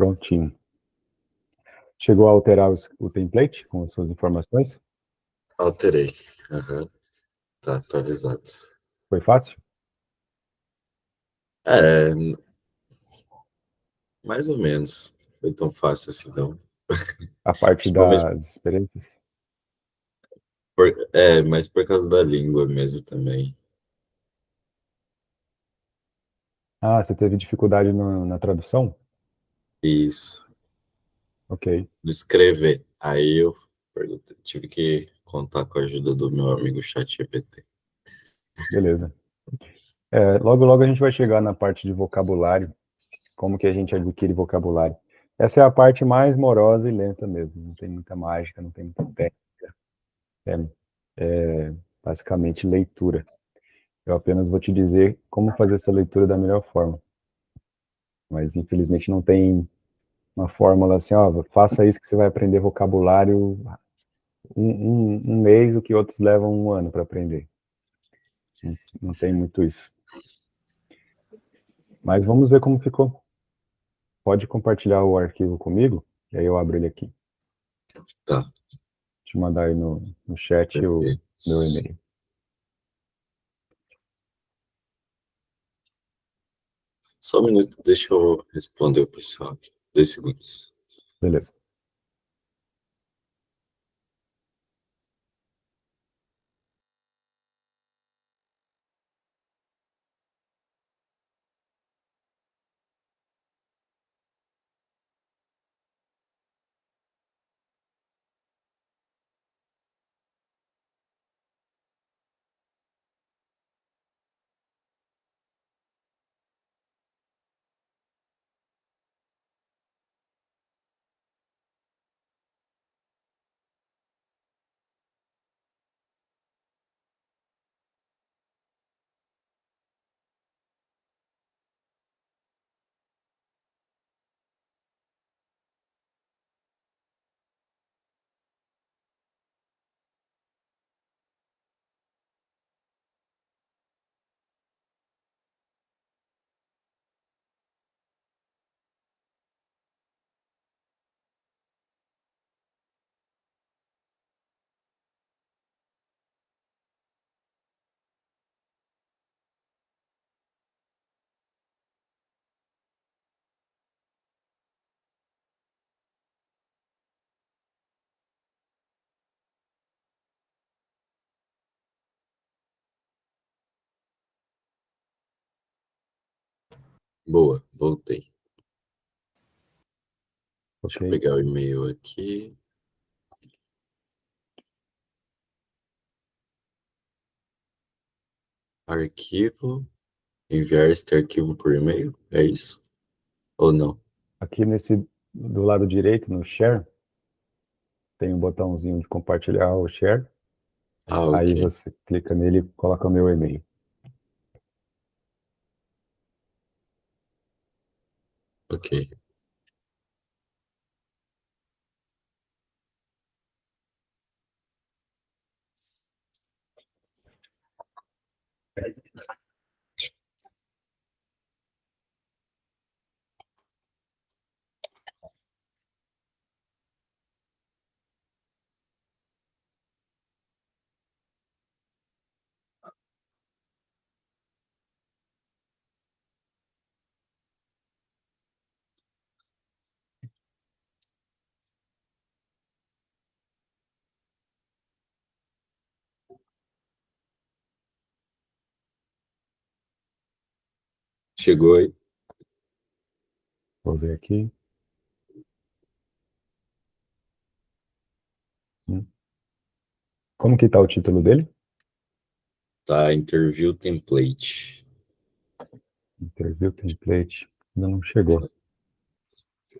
Prontinho. Chegou a alterar o template com as suas informações? Alterei. Aham. Tá atualizado. Foi fácil? É, mais ou menos. Não foi tão fácil assim, não. A parte Principalmente das experiências? mas por causa da língua mesmo também. Ah, você teve dificuldade na tradução? Isso. Ok, No escrever. Aí eu tive que contar com a ajuda do meu amigo ChatGPT. beleza. Logo, logo a gente vai chegar na parte de vocabulário, como que a gente adquire vocabulário. Essa é a parte mais morosa e lenta mesmo, não tem muita mágica, não tem muita técnica, é basicamente leitura. Eu apenas vou te dizer como fazer essa leitura da melhor forma, mas infelizmente não tem uma fórmula assim, ó, faça isso que você vai aprender vocabulário um mês, o que outros levam um ano para aprender. Não, não tem muito isso. Mas vamos ver como ficou. Pode compartilhar o arquivo comigo, e aí eu abro ele aqui. Tá, Te mandar aí no chat o perfeito. meu e-mail. Só um minuto, deixa eu responder o pessoal aqui. 2 segundos. Beleza. Boa, voltei. Deixa eu Ok. pegar o e-mail aqui. Arquivo. Enviar este arquivo por e-mail? É isso? Ou não? Aqui do lado direito, no share, tem um botãozinho de compartilhar o share. Ah, Aí ok. você clica nele e coloca o meu e-mail. Ok. Chegou aí? Vou ver aqui. Como que tá o título dele? Tá, interview template. Interview template. Ainda não chegou. Ver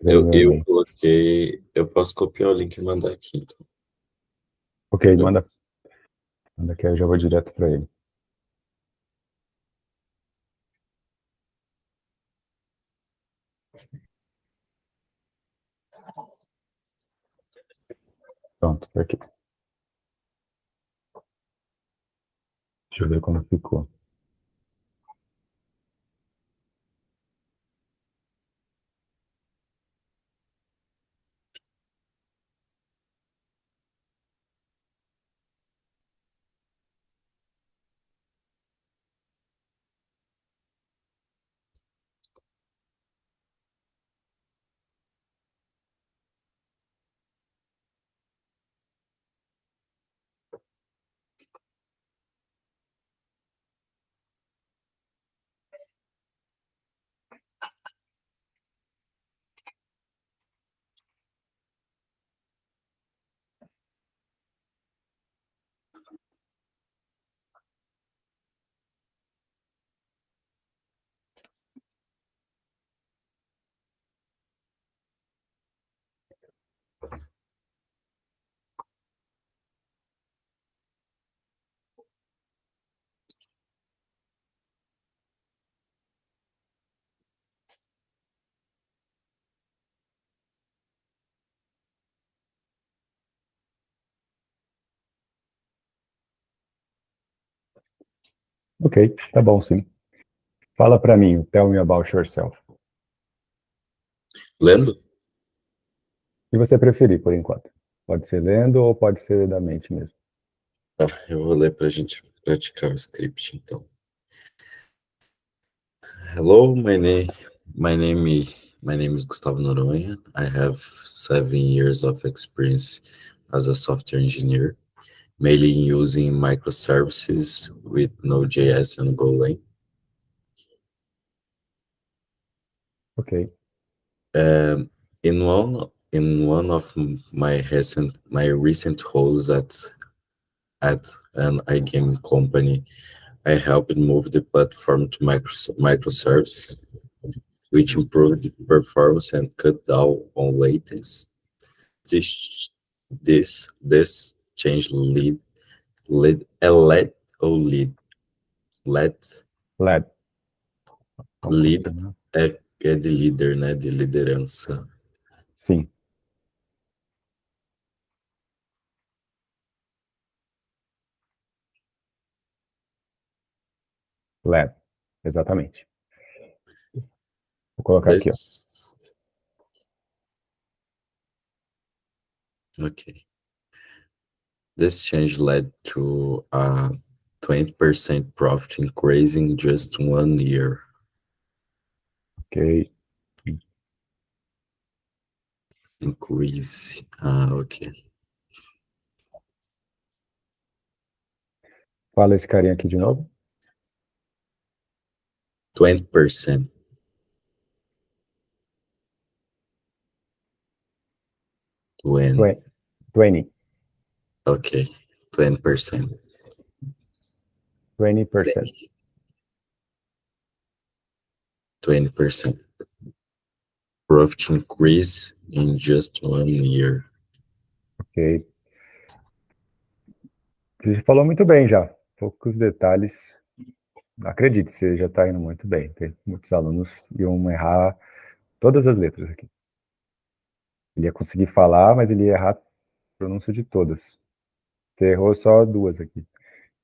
no Eu, meu eu e-mail. coloquei. Eu posso copiar o link e mandar aqui, então. Ok, Pra manda, você. manda que eu já vou direto para ele. Pronto, tá aqui. Deixa eu ver como ficou. Ok, tá bom, sim. Fala para mim, tell me about yourself. Lendo? O que você preferir, por enquanto. Pode ser lendo ou pode ser da mente mesmo. Tá, eu vou ler pra gente praticar o script, então. Hello, my name is Gustavo Noronha. I have 7 years of experience as a software engineer, mainly using microservices with Node.js and Golang. Ok, In one of my recent roles at an iGaming company, I helped move the platform to microservices, which improved performance and cut down on latency. This change led led. Vamos lead confirmar. é de líder, né? De liderança. Sim, led. Exatamente. Vou colocar aqui, ó. This, okay. This change led to a 20% profit increase in just 1 year. Ok. Increase. Ok. Fala esse carinha aqui de novo. 20%. 20. 20. Ok. 20%. 20%. 20%. Profit increase in just 1 year. Ok. Você falou muito bem já. Poucos detalhes. Acredite, você já está indo muito bem. Tem muitos alunos iam errar todas as letras aqui. Ele ia conseguir falar, mas ele ia errar a pronúncia de todas. Você errou só duas aqui.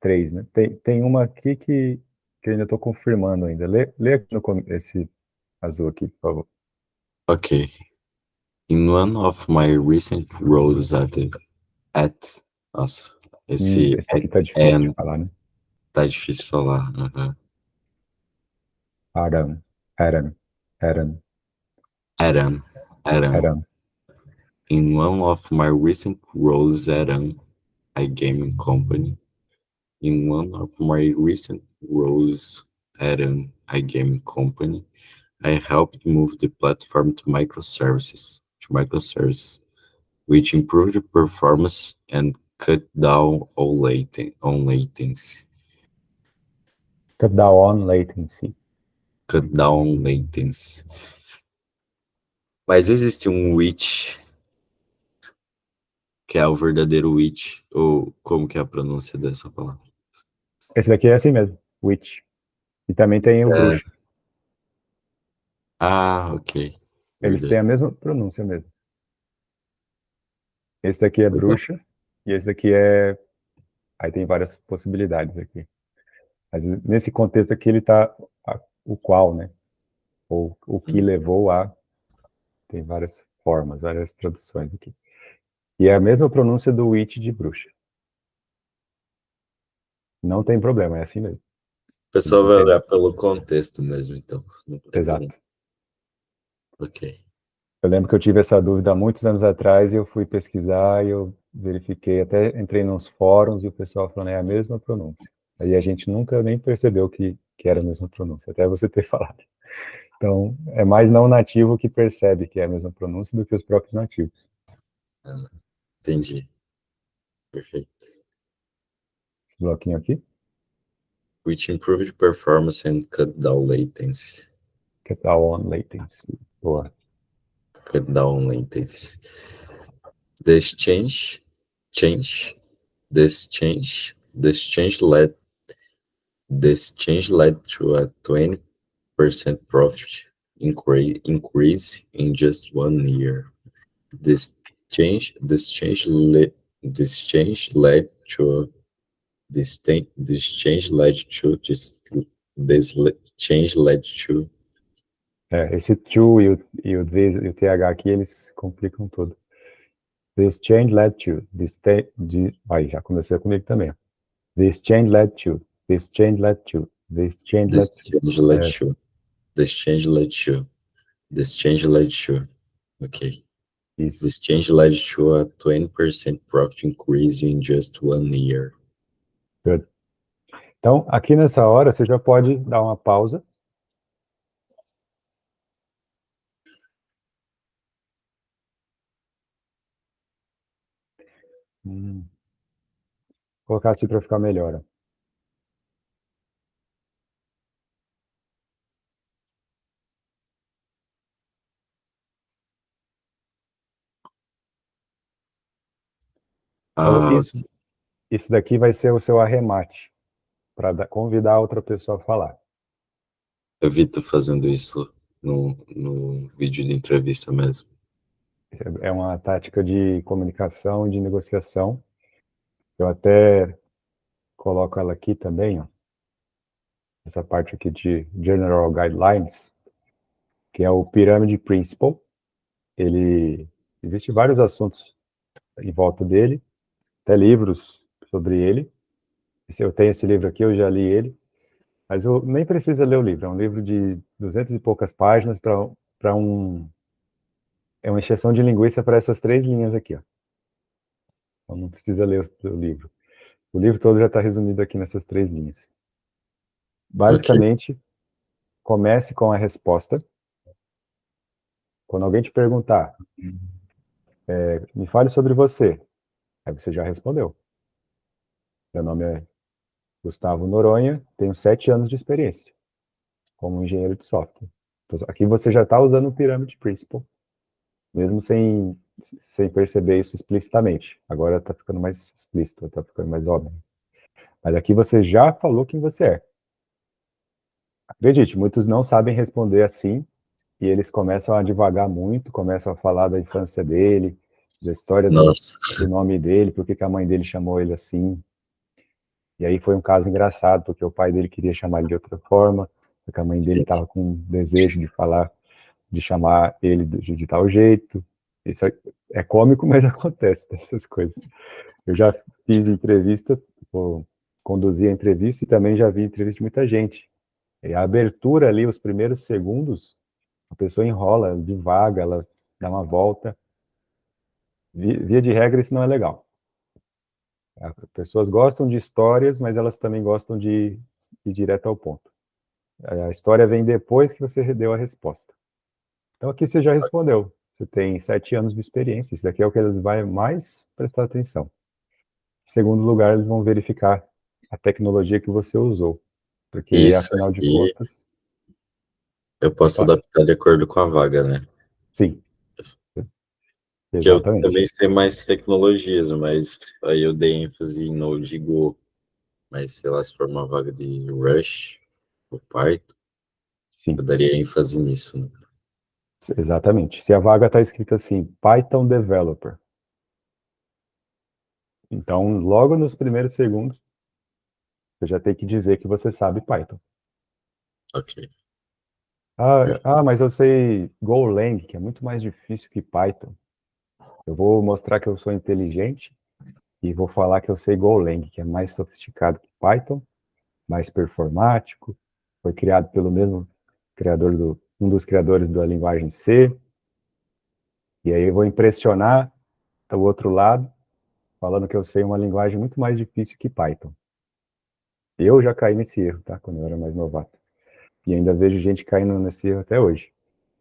Três, né? Tem uma aqui que eu ainda estou confirmando ainda. Lê aqui esse azul aqui, por favor. Ok. In one of my recent roles nossa, esse Esse aqui tá é, difícil de falar, né? tá difícil falar. Aram, Aram, Aram, Adam. Aram. In one of my recent roles at an iGaming company, in one of my recent roles at an iGaming company, I helped move the platform to microservices, which improved the performance and cut down on latency. Cut down on latency. Cut down latency. Mas existe um which, que é o verdadeiro which, ou como que é a pronúncia dessa palavra? Esse daqui é assim mesmo, witch. E também tem o bruxa. Ok. Eles têm Verdade. a mesma pronúncia mesmo. Esse daqui é Legal. bruxa e esse daqui é. Aí tem várias possibilidades aqui. Mas nesse contexto aqui ele tá o qual, né? Ou o que levou a. Tem várias formas, várias traduções aqui. E é a mesma pronúncia do witch de bruxa. Não tem problema, é assim mesmo. O pessoal vai olhar pelo contexto mesmo, então. Exato. Ok. Eu lembro que eu tive essa dúvida há muitos anos atrás e eu fui pesquisar e eu verifiquei, até entrei nos fóruns e o pessoal falando é a mesma pronúncia. Aí a gente nunca nem percebeu que era a mesma pronúncia, até você ter falado. Então, é mais não nativo que percebe que é a mesma pronúncia do que os próprios nativos. Entendi. Perfeito. Esse bloquinho aqui, Which improved performance and cut down latency. que é on latency. Boa. Cut down latency. This change, this change led to a 20% profit increase in just 1 year. This change led to this change led to this change led to. Esse to e o this e o th aqui, eles complicam tudo. This change led to. Aí, já começou comigo também. This change led to. This change led to. This change led to. This change led to. This change led to. Okay. Isso. This change led to a 20% profit increase in just 1 year. Good. Então, aqui nessa hora, você já pode dar uma pausa. Colocar assim para ficar melhor. Então, isso daqui vai ser o seu arremate, para convidar a outra pessoa a falar. Eu vi tu fazendo isso no vídeo de entrevista mesmo. É uma tática de comunicação e de negociação. Eu até coloco ela aqui também, ó. Essa parte aqui de General Guidelines, que é o Pyramid Principle. Existe vários assuntos em volta dele, até livros sobre ele. Eu tenho esse livro aqui, eu já li ele, mas eu nem precisa ler o livro. É um livro de 200 e poucas páginas para é uma encheção de linguiça para essas 3 linhas aqui, ó. Então não precisa ler o livro. O livro todo já está resumido aqui nessas 3 linhas. Basicamente, comece com a resposta. Quando alguém te perguntar, me fale sobre você, aí você já respondeu. Meu nome é Gustavo Noronha, tenho 7 anos de experiência como engenheiro de software. Então, aqui você já está usando o Pyramid Principle, mesmo sem perceber isso explicitamente. Agora está ficando mais explícito, está ficando mais óbvio. Mas aqui você já falou quem você é. Acredite, muitos não sabem responder assim, e eles começam a divagar muito, começam a falar da infância dele, da história do nome dele, por que a mãe dele chamou ele assim. E aí foi um caso engraçado, porque o pai dele queria chamar ele de outra forma, porque a mãe dele estava com desejo de chamar ele de tal jeito. Isso é cômico, mas acontece essas coisas. Eu já fiz entrevista, conduzi a entrevista e também já vi entrevista de muita gente. E a abertura ali, os primeiros segundos, a pessoa enrola, divaga, ela dá uma volta. Via de regra, isso não é legal. As pessoas gostam de histórias, mas elas também gostam de ir direto ao ponto. A história vem depois que você deu a resposta. Então aqui você já respondeu. Você tem 7 anos de experiência. Isso daqui é o que eles vão mais prestar atenção. Em segundo lugar, eles vão verificar a tecnologia que você usou. Porque, isso afinal de contas... Eu posso adaptar de acordo com a vaga, né? Sim. Que eu também sei mais tecnologias, mas aí eu dei ênfase em Node e Go. Mas, sei lá, se for uma vaga de Rush ou Python, sim, eu daria ênfase nisso. Né? Exatamente. Se a vaga está escrita assim, Python Developer, então, logo nos primeiros segundos, você já tem que dizer que você sabe Python. Ok. Mas eu sei Golang, que é muito mais difícil que Python. Eu vou mostrar que eu sou inteligente e vou falar que eu sei Golang, que é mais sofisticado que Python, mais performático, foi criado pelo mesmo criador um dos criadores da linguagem C. E aí eu vou impressionar o outro lado, falando que eu sei uma linguagem muito mais difícil que Python. Eu já caí nesse erro, tá? Quando eu era mais novato. E ainda vejo gente caindo nesse erro até hoje.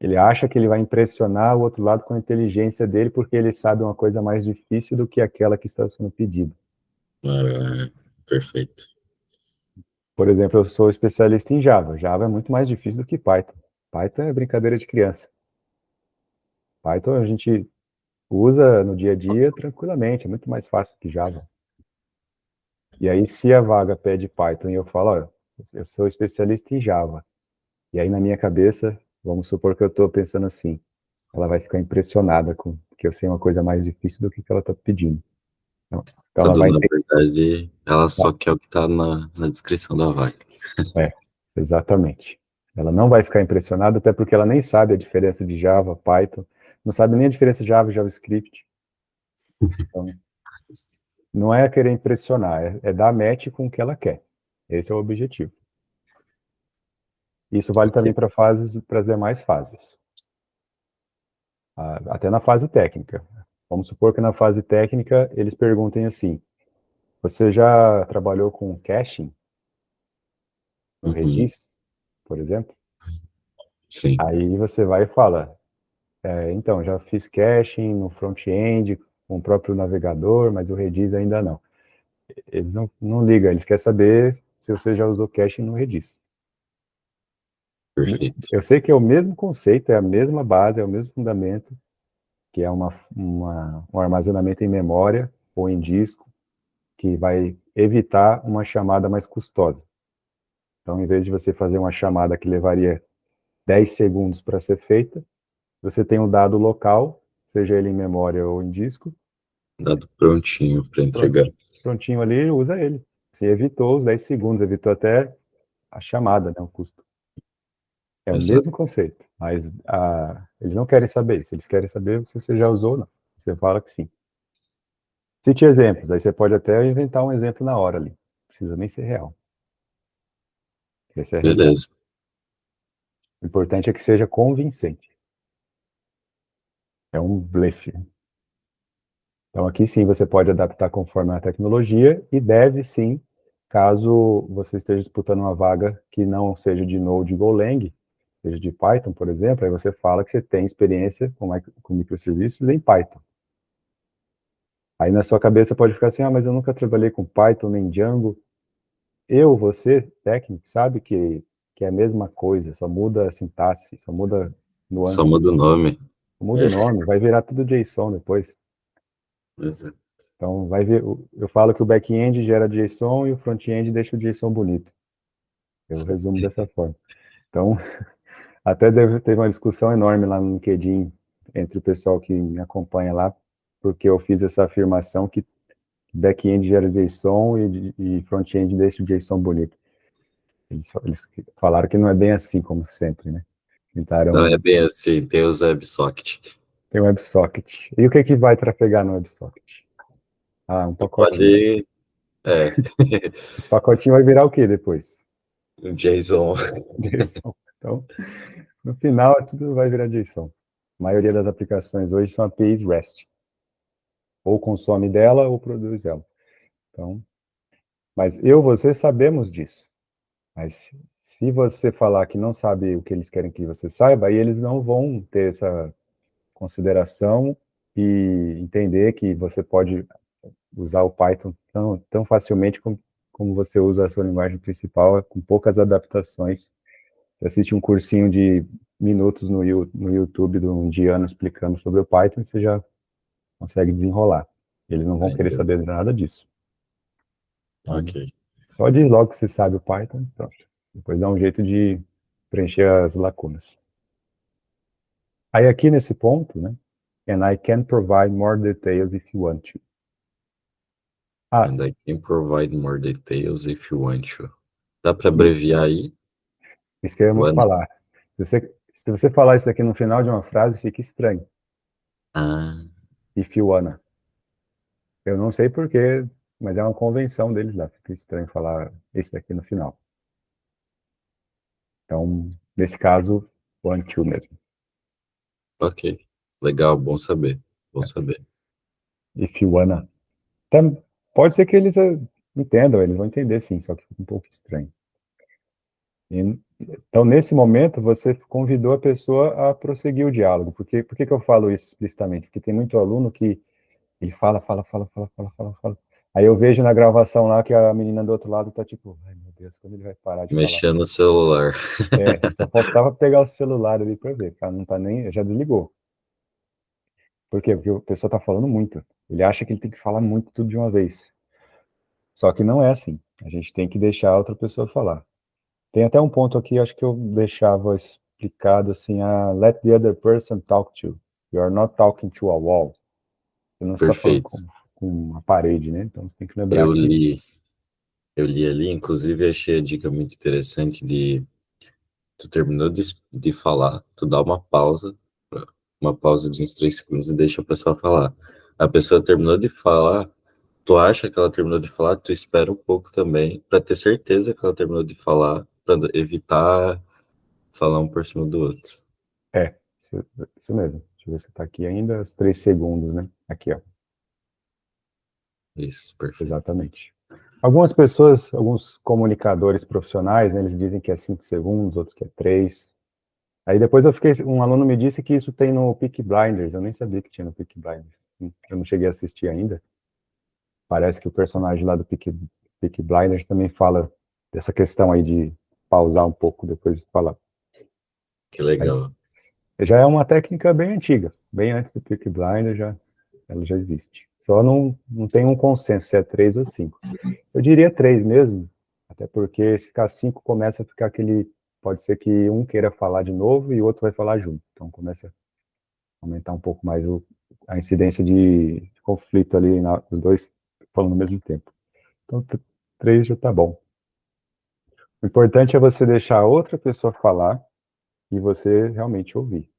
Ele acha que ele vai impressionar o outro lado com a inteligência dele porque ele sabe uma coisa mais difícil do que aquela que está sendo pedida. Perfeito. Por exemplo, eu sou especialista em Java. Java é muito mais difícil do que Python. Python é brincadeira de criança. Python a gente usa no dia a dia tranquilamente, é muito mais fácil que Java. E aí, se a vaga pede Python e eu falo, olha, eu sou especialista em Java, e aí na minha cabeça, vamos supor que eu estou pensando assim, ela vai ficar impressionada com que eu sei uma coisa mais difícil do que ela está pedindo. Então ela Quando vai na ter. verdade ela só quer o que tá na descrição da vaga. É, exatamente. Ela não vai ficar impressionada, até porque ela nem sabe a diferença de Java, Python, não sabe nem a diferença de Java e JavaScript. Então, não é querer impressionar, é dar match com o que ela quer. Esse é o objetivo. Isso vale também Ok. para as demais fases. Até na fase técnica. Vamos supor que na fase técnica eles perguntem assim: você já trabalhou com caching no Uhum, Redis, por exemplo? sim, Aí você vai e fala: então, já fiz caching no front-end, com o próprio navegador, mas o Redis ainda não. Eles não ligam, eles querem saber se você já usou caching no Redis. perfeito. Eu sei que é o mesmo conceito, é a mesma base, é o mesmo fundamento, que é um armazenamento em memória ou em disco, que vai evitar uma chamada mais custosa. Então, em vez de você fazer uma chamada que levaria 10 segundos para ser feita, você tem um dado local, seja ele em memória ou em disco, Dado prontinho para pronto, entregar. prontinho ali, usa ele. Você evitou os 10 segundos, evitou até a chamada, né, o custo. É o Exato. mesmo conceito, mas eles não querem saber isso, eles querem saber se você já usou ou não. Você fala que sim. Cite exemplos, aí você pode até inventar um exemplo na hora ali. Não precisa nem ser real. Essa é a resposta. Beleza. O importante é que seja convincente. É um blefe. Então, aqui sim você pode adaptar conforme a tecnologia e deve sim, caso você esteja disputando uma vaga que não seja de Node e Golang, seja de Python, por exemplo, aí você fala que você tem experiência com microserviços em Python. Aí na sua cabeça pode ficar assim, mas eu nunca trabalhei com Python nem Django. Você, técnico, sabe que é a mesma coisa, só muda a sintaxe, só muda Só nuance, muda o nome. muda o nome, vai virar tudo JSON depois. Exato. Então, vai ver, eu falo que o back-end gera JSON e o front-end deixa o JSON bonito. Eu resumo dessa forma. Então, até teve uma discussão enorme lá no LinkedIn entre o pessoal que me acompanha lá, porque eu fiz essa afirmação que back-end gera JSON e front-end deixa o JSON bonito. Eles falaram que não é bem assim, como sempre, né? Não é Tentaram. bem assim, tem os WebSocket. Tem WebSocket. E o que que vai trafegar no WebSocket? Ah, um pacotinho. Pode. É. Esse pacotinho vai virar o que depois? O JSON. JSON. Então, no final, tudo vai virar JSON. A maioria das aplicações hoje são APIs REST. Ou consome dela ou produz ela. Então, mas você sabemos disso. Mas se você falar que não sabe o que eles querem que você saiba, aí eles não vão ter essa consideração e entender que você pode usar o Python tão facilmente como você usa a sua linguagem principal, com poucas adaptações. Você assiste um cursinho de minutos no YouTube de um indiano explicando sobre o Python, você já consegue desenrolar. Eles não vão querer Entendeu? saber nada disso. Então, Ok. só diz logo que você sabe o Python, pronto. Depois dá um jeito de preencher as lacunas. Aí aqui nesse ponto, né? And I can provide more details if you want to. Ah, And I can provide more details if you want to. Dá para isso. abreviar aí? Isso que eu ia One. falar. Se você falar isso aqui no final de uma frase, fica estranho. Ah, If you wanna. Eu não sei porquê, mas é uma convenção deles lá. Fica estranho falar esse daqui no final. Então, nesse caso, want to mesmo. ok. Legal, bom saber. Bom saber. If you wanna. Então, pode ser que eles entendam, eles vão entender sim, só que fica um pouco estranho. Então, nesse momento, você convidou a pessoa a prosseguir o diálogo. Por que que eu falo isso explicitamente? Porque tem muito aluno que ele fala, fala, fala, fala, fala, fala, fala. Aí eu vejo na gravação lá que a menina do outro lado tá tipo, ai meu Deus, quando ele vai parar de falar? Mexendo no celular. Só faltava pegar o celular ali pra ver, cara, não tá nem, já desligou. Por quê? Porque o pessoal tá falando muito. Ele acha que ele tem que falar muito tudo de uma vez. Só que não é assim. A gente tem que deixar a outra pessoa falar. Tem até um ponto aqui, acho que eu deixava explicado assim, let the other person talk to you. You are not talking to a wall. Você não está falando com Perfeito. com uma parede, né? Então você tem que lembrar Eu que li, eu li ali, inclusive achei a dica muito interessante de tu terminou de falar, tu dá uma pausa de uns 3 segundos e deixa a pessoa falar. A pessoa terminou de falar, tu acha que ela terminou de falar, tu espera um pouco também, para ter certeza que ela terminou de falar, para evitar falar um por cima do outro. isso mesmo. Deixa eu ver se tá aqui ainda, os 3 segundos, né? Aqui, ó. Isso, perfeito. Exatamente. Algumas pessoas, alguns comunicadores profissionais, né, eles dizem que é 5 segundos, outros que é 3. Aí depois um aluno me disse que isso tem no Peaky Blinders, eu nem sabia que tinha no Peaky Blinders. Eu não cheguei a assistir ainda. Parece que o personagem lá do Peaky Blinders também fala dessa questão aí de pausar um pouco depois de falar. Que Aí, legal. já é uma técnica bem antiga, bem antes do Peaky Blinders ela já existe. Só não tem um consenso se é 3 ou 5. Eu diria 3 mesmo, até porque se ficar 5 começa a ficar aquele. Pode ser que um queira falar de novo e o outro vai falar junto. Então começa a aumentar um pouco mais a incidência de conflito ali, os dois falando ao mesmo tempo. Então 3 já tá bom. O importante é você deixar a outra pessoa falar e você realmente ouvir.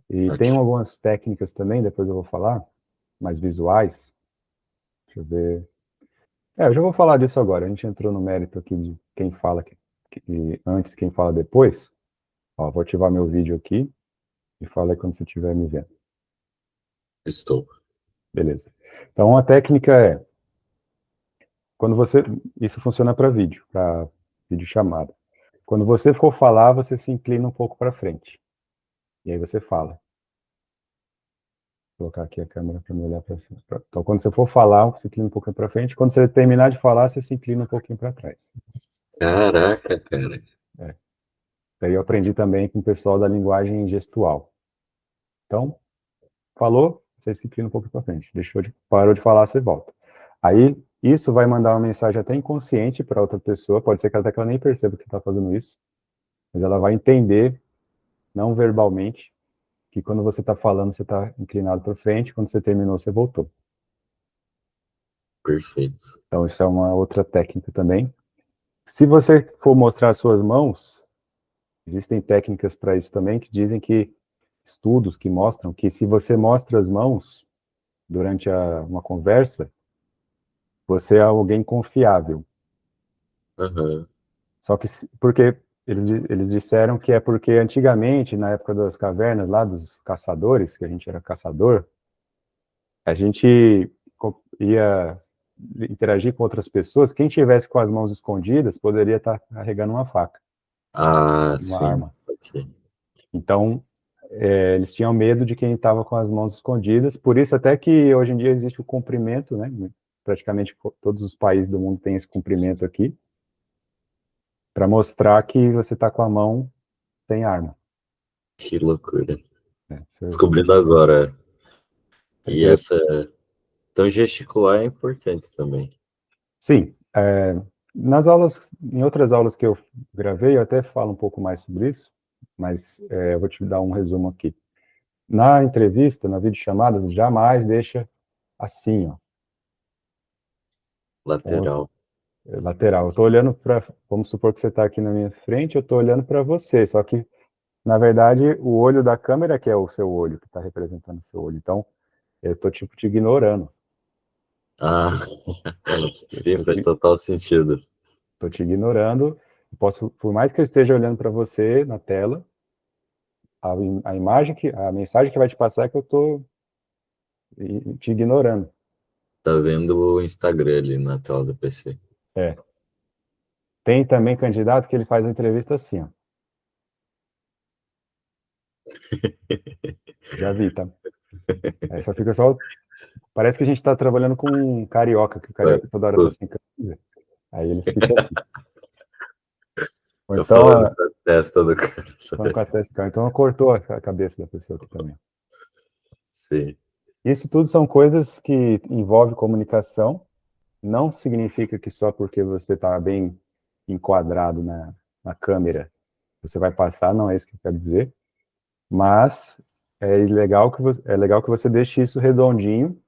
E tem Ok. algumas técnicas também, depois eu vou falar, mais visuais. Deixa eu ver. Eu já vou falar disso agora. A gente entrou no mérito aqui de quem fala antes, quem fala depois. Ó, vou ativar meu vídeo aqui e fala aí quando você estiver me vendo. Estou. Beleza. Então, a técnica é, quando você, isso funciona para vídeo chamada. Quando você for falar, você se inclina um pouco para frente. E aí você fala. Vou colocar aqui a câmera para me olhar para cima. Então, quando você for falar, você inclina um pouquinho para frente. Quando você terminar de falar, você se inclina um pouquinho para trás. Caraca, cara. É. Daí eu aprendi também com o pessoal da linguagem gestual. Então, falou, você se inclina um pouco para frente. Parou de falar, você volta. Aí, isso vai mandar uma mensagem até inconsciente para outra pessoa. Pode ser que até que ela nem perceba que você está fazendo isso, mas ela vai entender, não verbalmente, que quando você está falando, você está inclinado para frente, quando você terminou, você voltou. Perfeito. Então, isso é uma outra técnica também. Se você for mostrar suas mãos, existem técnicas para isso também, que dizem que estudos que mostram que se você mostra as mãos durante uma conversa, você é alguém confiável. Aham. Só que, porque eles disseram que é porque antigamente, na época das cavernas, lá dos caçadores, que a gente era caçador, a gente ia interagir com outras pessoas, quem tivesse com as mãos escondidas poderia estar carregando uma faca, Ah, uma sim. arma. Ok. Então, eles tinham medo de quem estava com as mãos escondidas, por isso até que hoje em dia existe o comprimento, né? Praticamente todos os países do mundo têm esse comprimento aqui, para mostrar que você está com a mão sem arma. Que loucura. Né? Descobrindo agora. É E interessante. essa. Então, gesticular é importante também. Sim, em outras aulas que eu gravei, eu até falo um pouco mais sobre isso, mas eu vou te dar um resumo aqui. Na entrevista, na videochamada, jamais deixa assim, ó, Lateral. lateral. Eu estou olhando para, vamos supor que você está aqui na minha frente, eu estou olhando para você, só que, na verdade, o olho da câmera que é o seu olho, que está representando o seu olho. Então, eu estou, tipo, te ignorando. Ah, sim, Eu faz total sentido. estou te ignorando. Por mais que eu esteja olhando para você na tela, a mensagem que vai te passar é que eu estou te ignorando. Tá vendo o Instagram ali na tela do PC. É. Tem também candidato que ele faz a entrevista assim, ó. Já vi, tá? Aí só fica só. Parece que a gente está trabalhando com um carioca, que o Vai, carioca toda hora tá pô, sem camisa. Aí eles ficam assim. Ou tô então, falando com a testa do cara, falando com sabe? a testa, então cortou a cabeça da pessoa aqui também. Sim, Isso tudo são coisas que envolvem comunicação. Não significa que só porque você está bem enquadrado na câmera você vai passar, não é isso que eu quero dizer. Mas é legal que você deixe isso redondinho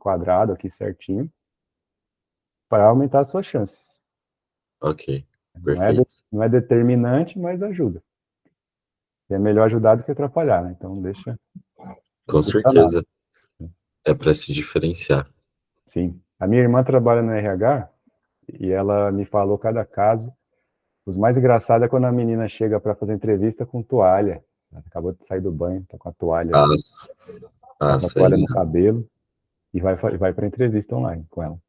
quadrado aqui certinho para aumentar as suas chances. Ok, Não é, perfeito. não é determinante, mas ajuda. E é melhor ajudar do que atrapalhar, né? Então deixa. Com Custa nada. certeza. É para se diferenciar. Sim. A minha irmã trabalha no RH e ela me falou cada caso. Os mais engraçados é quando a menina chega para fazer entrevista com toalha. Ela acabou de sair do banho, tá com a toalha assim, As, passa a as toalha aí no não. cabelo e vai para entrevista online com ela.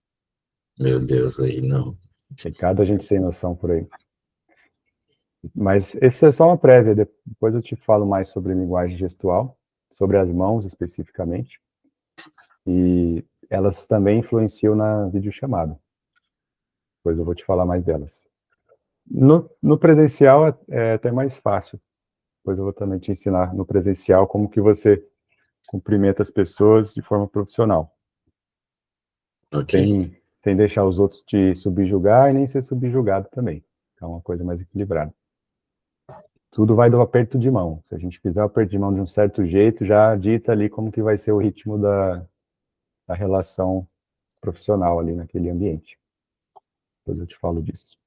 Meu Deus, aí não. Tem cada gente sem noção por aí. Mas esse é só uma prévia, depois eu te falo mais sobre linguagem gestual, sobre as mãos especificamente, e elas também influenciam na videochamada. Depois eu vou te falar mais delas. No presencial é até mais fácil, depois eu vou também te ensinar no presencial como que você cumprimenta as pessoas de forma profissional, Ok, sem deixar os outros te subjugar e nem ser subjugado também. É uma coisa mais equilibrada. Tudo vai do aperto de mão. Se a gente fizer o aperto de mão de um certo jeito, já dita ali como que vai ser o ritmo da relação profissional ali naquele ambiente. Depois eu te falo disso.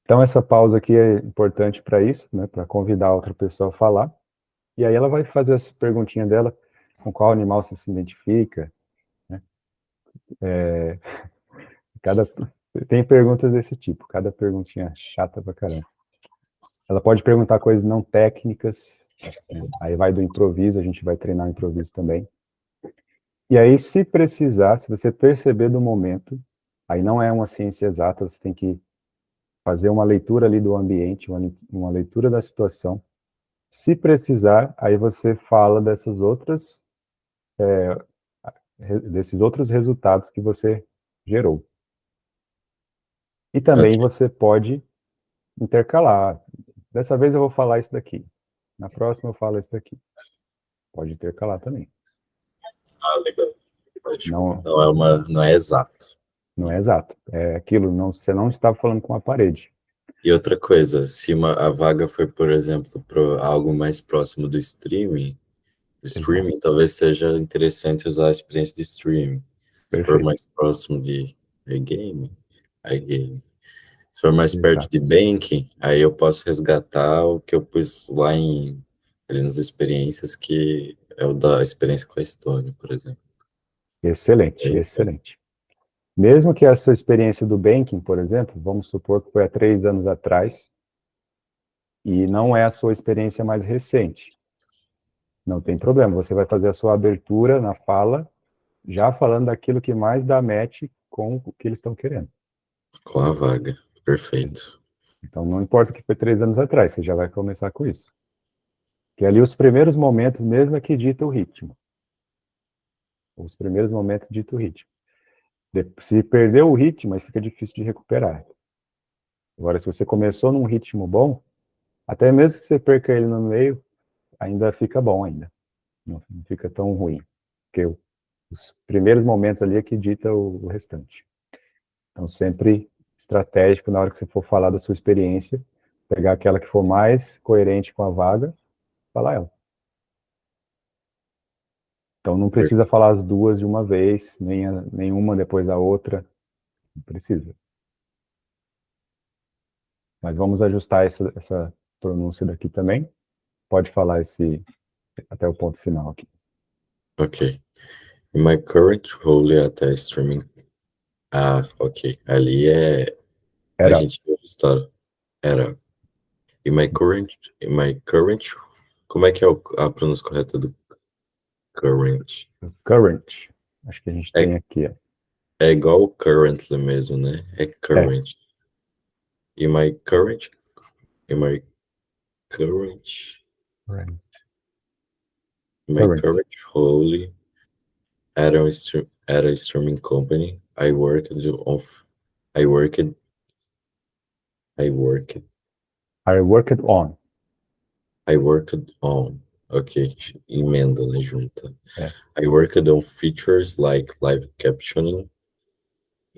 Então, essa pausa aqui é importante para isso, né, para convidar a outra pessoa a falar. E aí ela vai fazer essa perguntinha dela, com qual animal você se identifica, né? Cada, tem perguntas desse tipo, cada perguntinha chata pra caramba. Ela pode perguntar coisas não técnicas, né? Aí vai do improviso, a gente vai treinar o improviso também. E aí, se precisar, se você perceber do momento, aí não é uma ciência exata, você tem que fazer uma leitura ali do ambiente, uma leitura da situação. Se precisar, aí você fala desses outros resultados que você gerou. E também ok. você pode intercalar. Dessa vez eu vou falar isso daqui. Na próxima eu falo isso daqui. Pode intercalar também. Ah, legal. Ótimo. Não, Não é exato. não é exato. É aquilo, não, você não está falando com a parede. E outra coisa, se a vaga foi, por exemplo, para algo mais próximo Exato. talvez seja interessante usar a experiência de streaming. Se for Perfeito. mais próximo de iGame, iGame. Se for mais perto Exato. de banking, aí eu posso resgatar o que eu pus lá ali nas experiências, que é o da experiência com a Estônia, por exemplo. Excelente, excelente. Mesmo que a sua experiência do banking, por exemplo, vamos supor que foi há 3 anos atrás, e não é a sua experiência mais recente. Não tem problema, você vai fazer a sua abertura na fala, já falando daquilo que mais dá match com o que eles estão querendo. Com a vaga. Perfeito. Então, não importa que foi 3 anos atrás, você já vai começar com isso. Que ali os primeiros momentos mesmo é que dita o ritmo. Os primeiros momentos dita o ritmo. Se perder o ritmo, aí fica difícil de recuperar. Agora, se você começou num ritmo bom, até mesmo se você perca ele no meio, ainda fica bom ainda. Não fica tão ruim. Porque os primeiros momentos ali é que dita o restante. Então, sempre estratégico na hora que você for falar da sua experiência, pegar aquela que for mais coerente com a vaga, falar ela. Então, não precisa falar as duas de uma vez, nem uma depois da outra. Não precisa. Mas vamos ajustar essa pronúncia daqui também. Pode falar até o ponto final aqui. Ok. In my current role at a streaming. Ah, ok. Ali a Era gente ajustar. Era. In my current. Como é que é a pronúncia correta do current? current. Acho que a gente É, tem aqui. é igual currently mesmo, né? É É, current. In my current. In my current. current. In my Current. current role at a streaming company, I worked. I worked. I worked on. I worked on. Ok, emenda, né, junta. É. I worked on features like live captioning.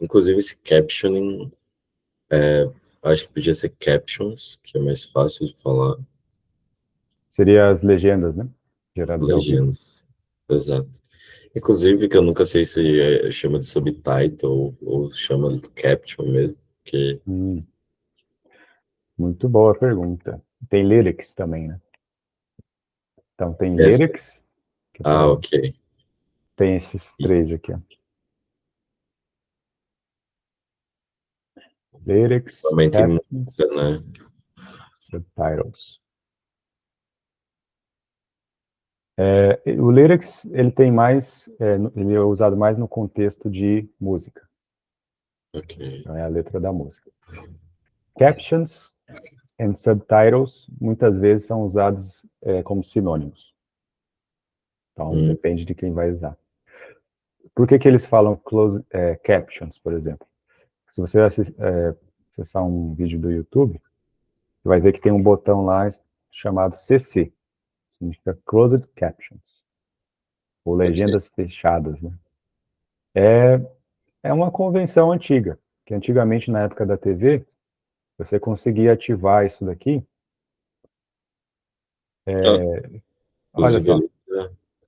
Inclusive, esse captioning, acho que podia ser captions, que é mais fácil de falar. Seria as legendas, né? Geradas ao vivo. Legendas. Exato. Inclusive, que eu nunca sei se chama de subtitle ou chama de caption mesmo, que Muito boa pergunta. Tem lyrics também, né? Então tem essa... lyrics, que Ah, ok. tem esses três aqui, ó. Lyrics, Também tem captions, música, né? subtitles. O lyrics, ele tem mais, ele é usado mais no contexto de música. Ok. Então é a letra da música. Captions and subtitles muitas vezes são usados como sinônimos. Então depende de quem vai usar. Por que eles falam captions, por exemplo? Se você acessar um vídeo do YouTube, você vai ver que tem um botão lá chamado CC, significa Closed Captions, ou legendas fechadas, né? É uma convenção antiga, que antigamente, na época da TV, você conseguia ativar isso daqui. Ah, Olha inclusive, só, ele...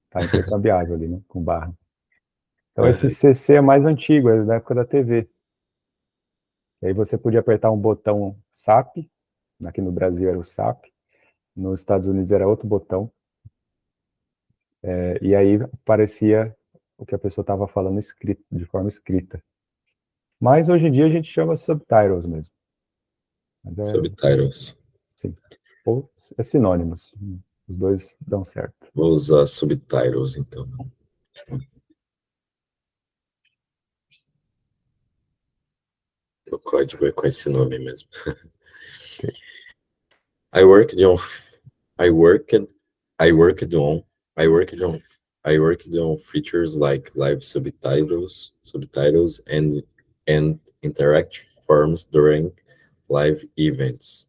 tá intercambiável ali, né, com barra. Então, esse Aham. CC é mais antigo, é da época da TV. E aí você podia apertar um botão SAP, aqui no Brasil era o SAP, nos Estados Unidos era outro botão, e aí aparecia o que a pessoa estava falando escrito, de forma escrita. Mas hoje em dia a gente chama subtitles mesmo. Mas Subtitles. sim, ou é sinônimos. Os dois dão certo. Vou usar subtitles, então. O código é com esse nome mesmo. Okay. I worked on I worked I worked on I worked on I worked on features like live subtitles and interactive forms during live events.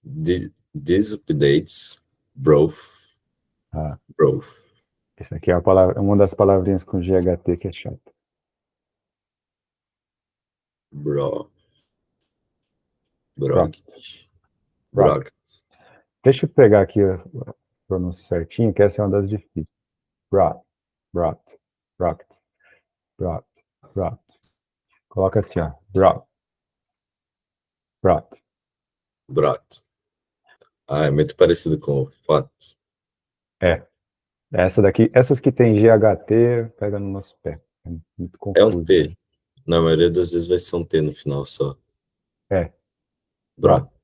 These updates brought Ah, brought essa aqui é a palavra, uma das palavrinhas com GHT que é chata. brought Pronto. brought Deixa eu pegar aqui a pronúncia certinha, que essa é uma das difíceis. Brought, brought, brought, brought, brought. Coloca assim, ó. Brought, brought. brought. Ah, é muito parecido com fat. É. Essa daqui, essas que tem GHT, pega no nosso pé. É muito É um confuso. T. Na maioria das vezes vai ser um T no final só. É, brought, Brought.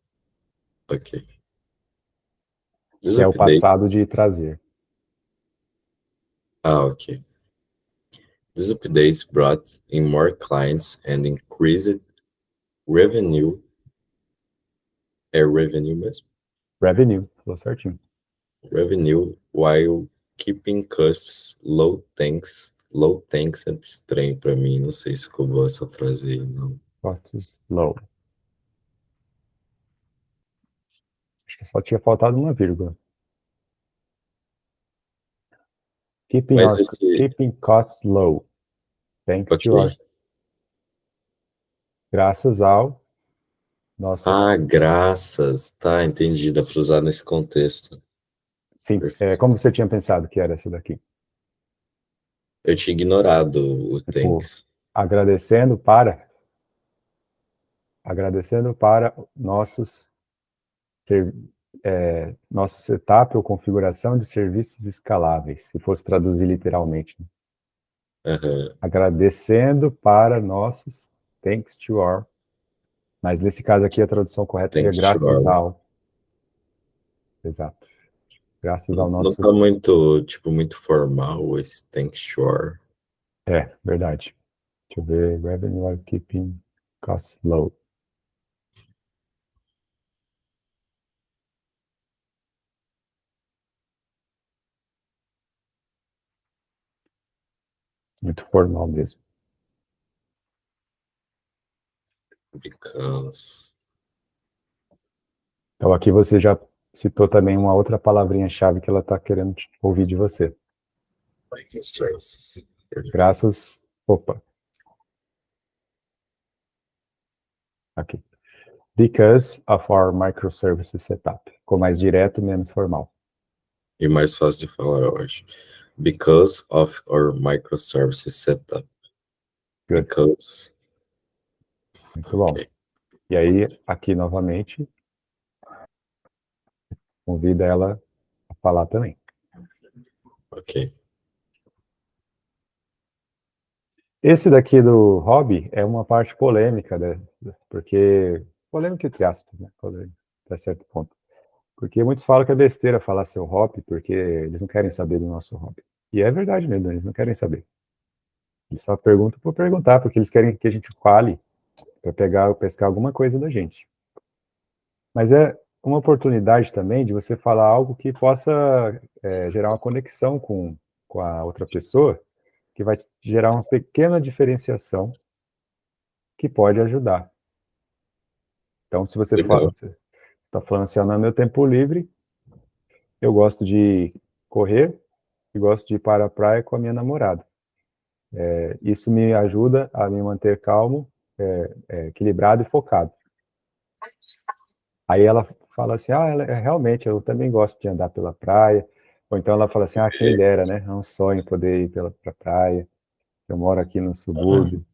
Ok. que These é o passado updates. de trazer. Ah, ok. These updates brought in more clients and increased revenue. É revenue mesmo? Revenue, falou certinho. Revenue while keeping costs low. Thanks. Low thanks é estranho pra mim. Não sei se ficou boa essa frase aí, não. Costs low. Acho que só tinha faltado uma vírgula. Mas esse. Keeping costs low. Thanks Ok. to our. Graças ao nossos. Ah, graças. Tá, entendi. Dá pra usar nesse contexto. Sim, Perfeito. como você tinha pensado que era essa daqui? Eu tinha ignorado o Tipo, thanks. agradecendo para. Agradecendo para nossos. Nosso setup ou configuração de serviços escaláveis, se fosse traduzir literalmente, né? Aham. Agradecendo para nossos. Thanks to our. Mas nesse caso aqui a tradução correta seria Thanks to graças our. ao. Exato. Graças ao Não nosso. tá muito, tipo, muito formal esse thanks to our. Verdade. Deixa eu ver. Revenue are keeping costs low. Muito formal mesmo. Because. Então aqui você já citou também uma outra palavrinha-chave que ela está querendo ouvir de você. Services. Perfeito. Graças. Opa, aqui. Because of our microservices setup. Ficou mais direto, menos formal. E mais fácil de falar, eu acho. Because of our microservices setup. Good. Because. Muito bom. Ok. E aí, aqui novamente, convida ela a falar também. Ok. Esse daqui do hobby é uma parte polêmica, né? Porque... Polêmica entre aspas, né? Polêmica, até certo ponto. Porque muitos falam que é besteira falar seu hobby, porque eles não querem saber do nosso hobby. E é verdade mesmo, eles não querem saber. Eles só perguntam por perguntar, porque eles querem que a gente fale para pegar, pescar alguma coisa da gente. Mas é uma oportunidade também de você falar algo que possa gerar uma conexão com a outra pessoa, que vai gerar uma pequena diferenciação que pode ajudar. Então, se você Legal. está falando assim, no meu tempo livre, eu gosto de correr e gosto de ir para a praia com a minha namorada. Isso me ajuda a me manter calmo, equilibrado e focado. Aí ela fala assim, realmente, eu também gosto de andar pela praia. Ou então ela fala assim, quem dera, né? É um sonho poder ir pra praia. Eu moro aqui no Ah, subúrbio.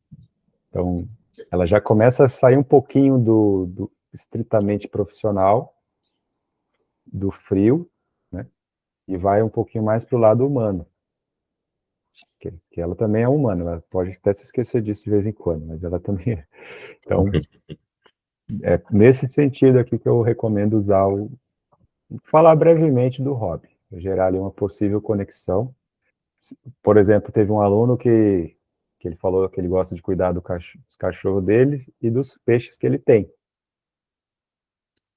Então, ela já começa a sair um pouquinho do estritamente profissional, do frio, né? E vai um pouquinho mais para o lado humano. Que ela também é humana, ela pode até se esquecer disso de vez em quando, mas ela também é. Então, é nesse sentido aqui que eu recomendo usar falar brevemente do hobby, gerar ali uma possível conexão. Por exemplo, teve um aluno que ele falou que ele gosta de cuidar dos cachorros dele e dos peixes que ele tem.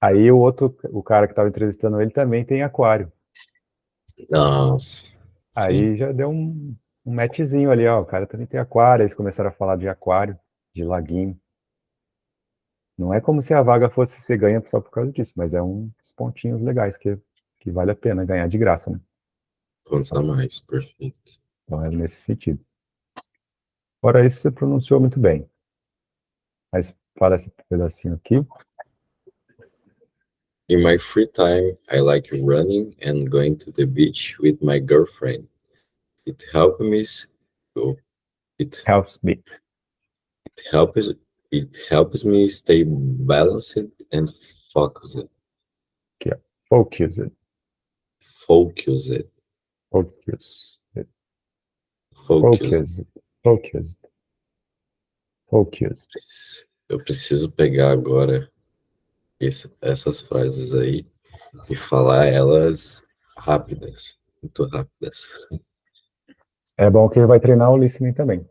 Aí o cara que estava entrevistando ele também tem aquário. nossa. Sim, Aí já deu um matchzinho ali, ó, o cara também tem aquário, eles começaram a falar de aquário, de laguinho. Não é como se a vaga fosse ser ganha só por causa disso, mas é uns pontinhos legais que vale a pena ganhar de graça, né? quantos a mais, perfeito. Então é nesse sentido. Fora isso, você pronunciou muito bem. Mas fala esse pedacinho aqui. In my free time, I like running and going to the beach with my girlfriend. It helps me. Oh, it Helps me. it helps it helps me stay balanced and focused. Aqui, ó. Focused. Focused. Focus. Focused. Focused. Focused. Focused. Eu preciso pegar agora essas frases aí e falar elas rápidas, muito rápidas. É bom que vai treinar o listening também.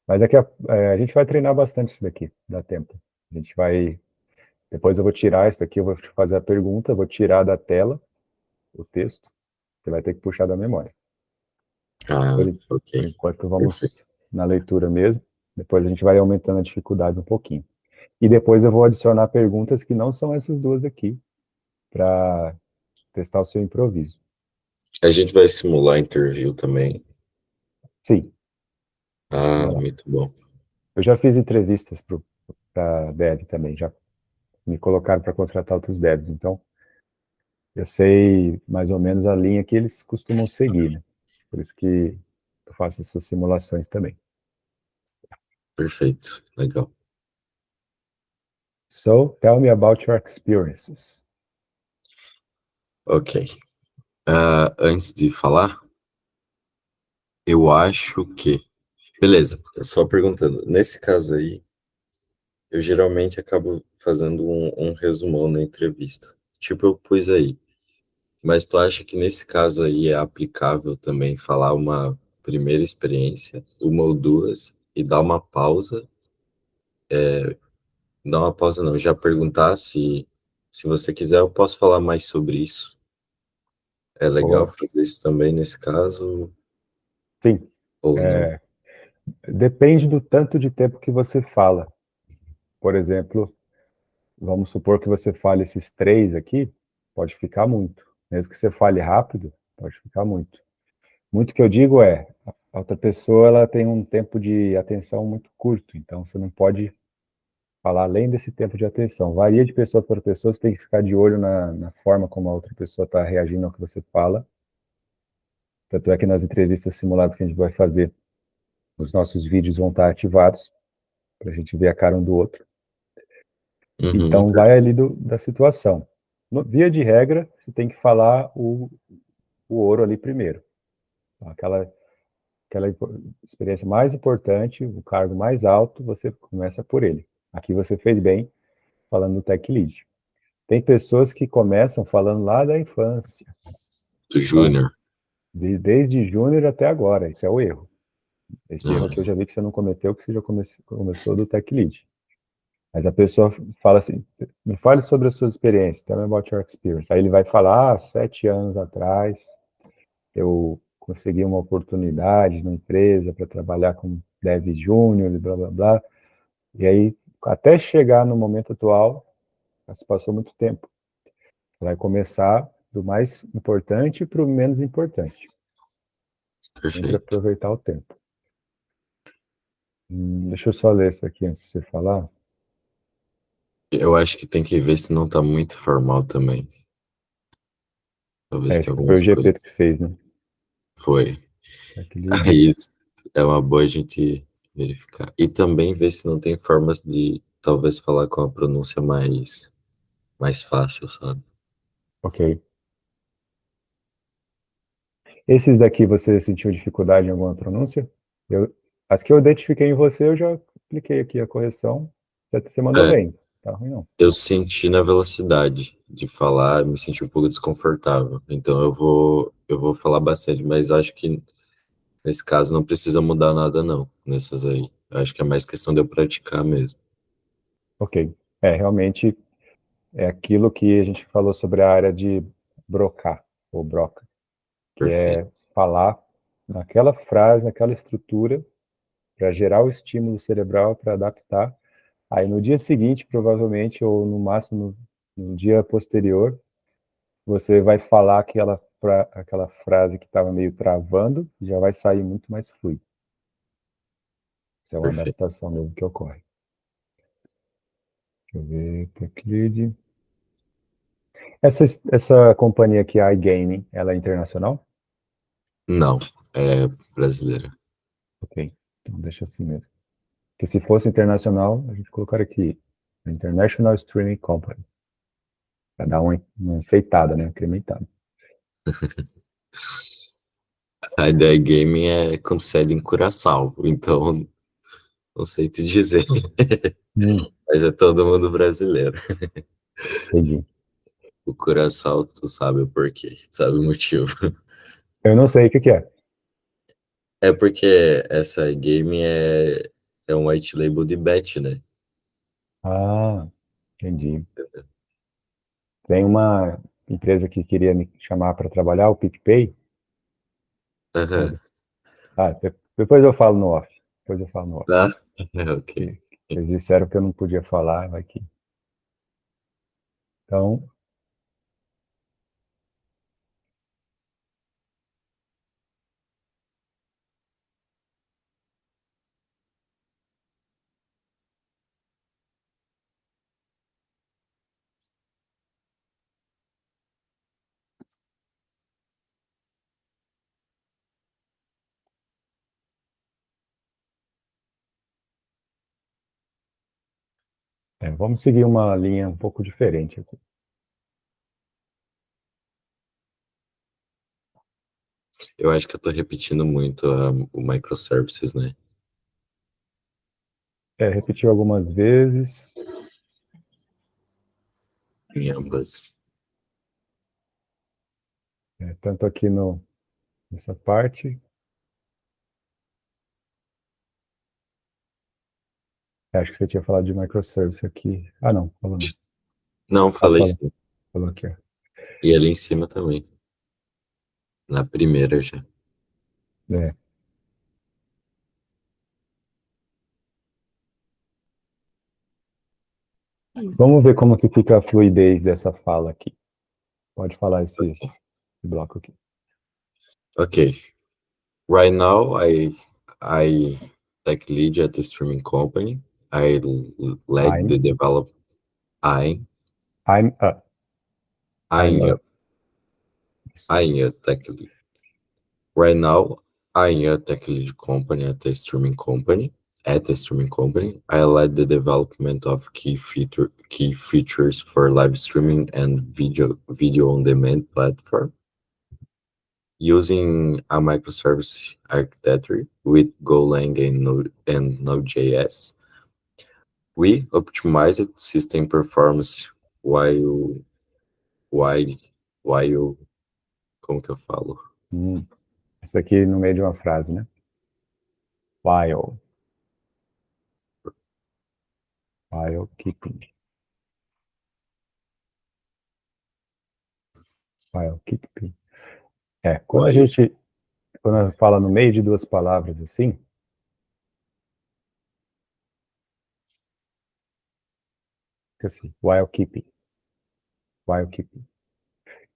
Mas aqui a gente vai treinar bastante isso daqui, dá tempo. A gente vai. Depois eu vou tirar isso daqui, eu vou te fazer a pergunta, vou tirar da tela o texto. Você vai ter que puxar da memória. Ah, ok, Por enquanto, vamos perfeito. na leitura mesmo. Depois a gente vai aumentando a dificuldade um pouquinho. E depois eu vou adicionar perguntas que não são essas duas aqui, para testar o seu improviso. A gente vai simular interview também. Sim, Ah, simular. muito bom. Eu já fiz entrevistas para dev também, já me colocaram para contratar outros devs, então eu sei mais ou menos a linha que eles costumam seguir, né? Por isso que eu faço essas simulações também. Perfeito, legal. So, tell me about your experiences. Ok. Antes de falar, eu acho que. Beleza, só perguntando. Nesse caso aí, eu geralmente acabo fazendo um resumão na entrevista. Tipo, eu pus aí. Mas tu acha que nesse caso aí é aplicável também falar uma primeira experiência, uma ou duas, e dar uma pausa? Dar uma pausa não, já perguntar se você quiser, eu posso falar mais sobre isso. É legal Boa. fazer isso também nesse caso Sim, ou não? depende do tanto de tempo que você fala. Por exemplo, vamos supor que você fale esses três aqui, pode ficar muito. Mesmo que você fale rápido, pode ficar muito. Muito que eu digo a outra pessoa ela tem um tempo de atenção muito curto, então você não pode falar além desse tempo de atenção. Varia de pessoa para pessoa, você tem que ficar de olho na forma como a outra pessoa está reagindo ao que você fala, Tanto é que nas entrevistas simuladas que a gente vai fazer, os nossos vídeos vão estar ativados para a gente ver a cara um do outro. Uhum. Então, vai ali da situação. Via de regra, você tem que falar o ouro ali primeiro. Aquela experiência mais importante, o cargo mais alto, você começa por ele. Aqui você fez bem falando do Tech Lead. Tem pessoas que começam falando lá da infância. Do Júnior. Desde júnior até agora. Esse é o erro. Esse erro Ah, aqui eu já vi que você não cometeu, que você já começou do Tech Lead. Mas a pessoa fala assim, me fale sobre as suas experiências, tell me about your experience. Aí ele vai falar, 7 anos atrás, eu consegui uma oportunidade na empresa para trabalhar com Dev Júnior, blá, blá, blá. E aí, até chegar no momento atual, já se passou muito tempo. Vai começar do mais importante para o menos importante. Sempre perfeito. aproveitar o tempo. Deixa eu só ler isso aqui antes de você falar. Eu acho que tem que ver se não tá muito formal também. Talvez Esse tenha aqui foi o algumas GP coisas. que fez, né? Foi. Tech Lead. Aí é uma boa a gente verificar. E também ver se não tem formas de talvez falar com a pronúncia mais fácil, sabe? Ok. Esses daqui você sentiu dificuldade em alguma pronúncia? As que eu identifiquei em você, eu já cliquei aqui a correção. Você mandou É, bem. Tá ruim não. eu senti na velocidade de falar, me senti um pouco desconfortável. Então eu vou falar bastante, mas acho que nesse caso não precisa mudar nada não, nessas aí. Eu acho que é mais questão de eu praticar mesmo. Ok. Realmente é aquilo que a gente falou sobre a área de brocar, ou broca, que Perfeito. é falar naquela frase, naquela estrutura, para gerar o estímulo cerebral, para adaptar. Aí no dia seguinte, provavelmente, ou no máximo no dia posterior, você vai falar aquela frase que estava meio travando, e já vai sair muito mais fluido. Isso é uma Perfeito. adaptação mesmo que ocorre. Deixa eu ver, Teclid. Essa companhia aqui, a iGaming, ela é internacional? Não, é brasileira. Ok, então deixa assim mesmo. Porque se fosse internacional, a gente colocaria aqui, International Streaming Company, para dar uma enfeitada, né, incrementada. A ideia gaming é com sede em Curaçao, então não sei te dizer, mas é todo mundo brasileiro. Entendi. O Curaçao, tu sabe o porquê, tu sabe o motivo. Eu não sei o que que é. É porque essa game é um white label de bet, né? Ah, entendi. Tem uma empresa que queria me chamar para trabalhar, o PicPay. Aham. Depois eu falo no off. Depois eu falo no off. Tá? Ok. Que eles disseram que eu não podia falar, vai que. Então, vamos seguir uma linha um pouco diferente aqui. Eu acho que eu tô repetindo muito o microservices, né? Repetiu algumas vezes, Em ambas. tanto aqui nessa parte. Acho que você tinha falado de microservice aqui. Ah, não, falou não. Não, Ah, falei falou, sim. falou aqui, ó. E ali em cima também. Na primeira já. É. Vamos ver como que fica a fluidez dessa fala aqui. Pode falar esse bloco aqui. Ok. Right now, I tech lead at the streaming company. Led the I'm, develop. I I'm a, I'm I'm a. a I'm a tech lead. Right now, I'm a tech lead company at a streaming company. At a streaming company, I led the development of key features for live streaming and video on demand platform using a microservice architecture with Golang and Node.js. We optimized system performance while, while, como que eu falo? Isso aqui no meio de uma frase, né? While keeping. While keeping. Quando a gente fala no meio de duas palavras assim, fica assim, while keeping.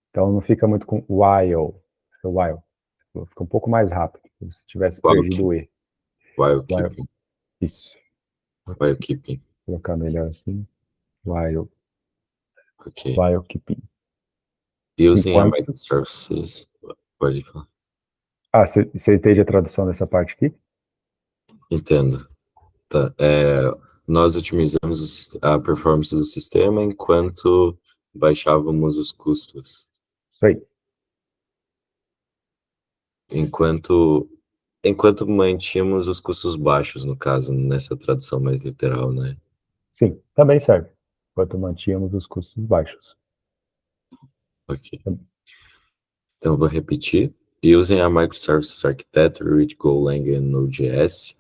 Então não fica muito com while. Fica um pouco mais rápido, como se tivesse perdido o E. While keeping. Isso. While keeping. Vou colocar melhor assim. While keeping. Using a microservices. Pode falar. Você entende a tradução dessa parte aqui? Entendo. Tá. Nós otimizamos a performance do sistema enquanto baixávamos os custos. Isso aí. Enquanto mantínhamos os custos baixos, no caso, nessa tradução mais literal, né? Sim, também serve. Enquanto mantínhamos os custos baixos. Ok. Então, vou repetir. Using a microservices architecture with Golang and Node.js,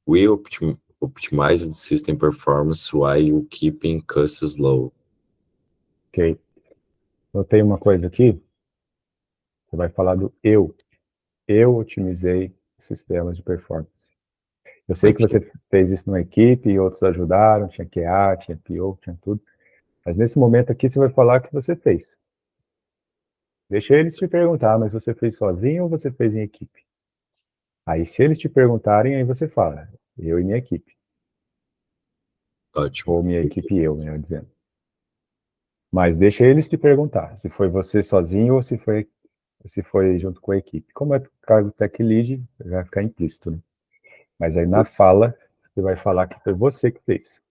we optimize the system performance while keeping costs low. Ok. Notei uma coisa aqui. Você vai falar do eu. Eu otimizei sistemas de performance. Eu sei que você fez isso numa equipe e outros ajudaram, tinha QA, tinha PO, tinha tudo. Mas nesse momento aqui você vai falar que você fez. Deixa eles te perguntar, mas você fez sozinho ou você fez em equipe? Aí se eles te perguntarem, aí você fala, eu e minha equipe. Ótimo. Ou minha equipe e eu, melhor dizendo. Mas deixa eles te perguntar se foi você sozinho ou se foi junto com a equipe. Como é cargo tech lead, vai ficar implícito, né? Mas aí na fala, você vai falar que foi você que fez.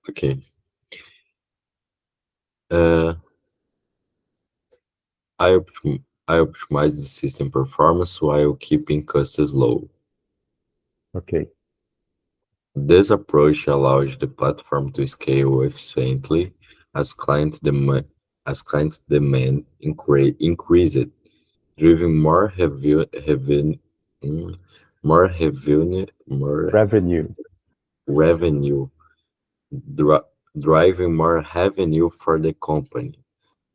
Ok. I optimize the system performance while keeping costs low. Ok. This approach allows the platform to scale efficiently as client demand increased, driving more revenue, driving more revenue for the company.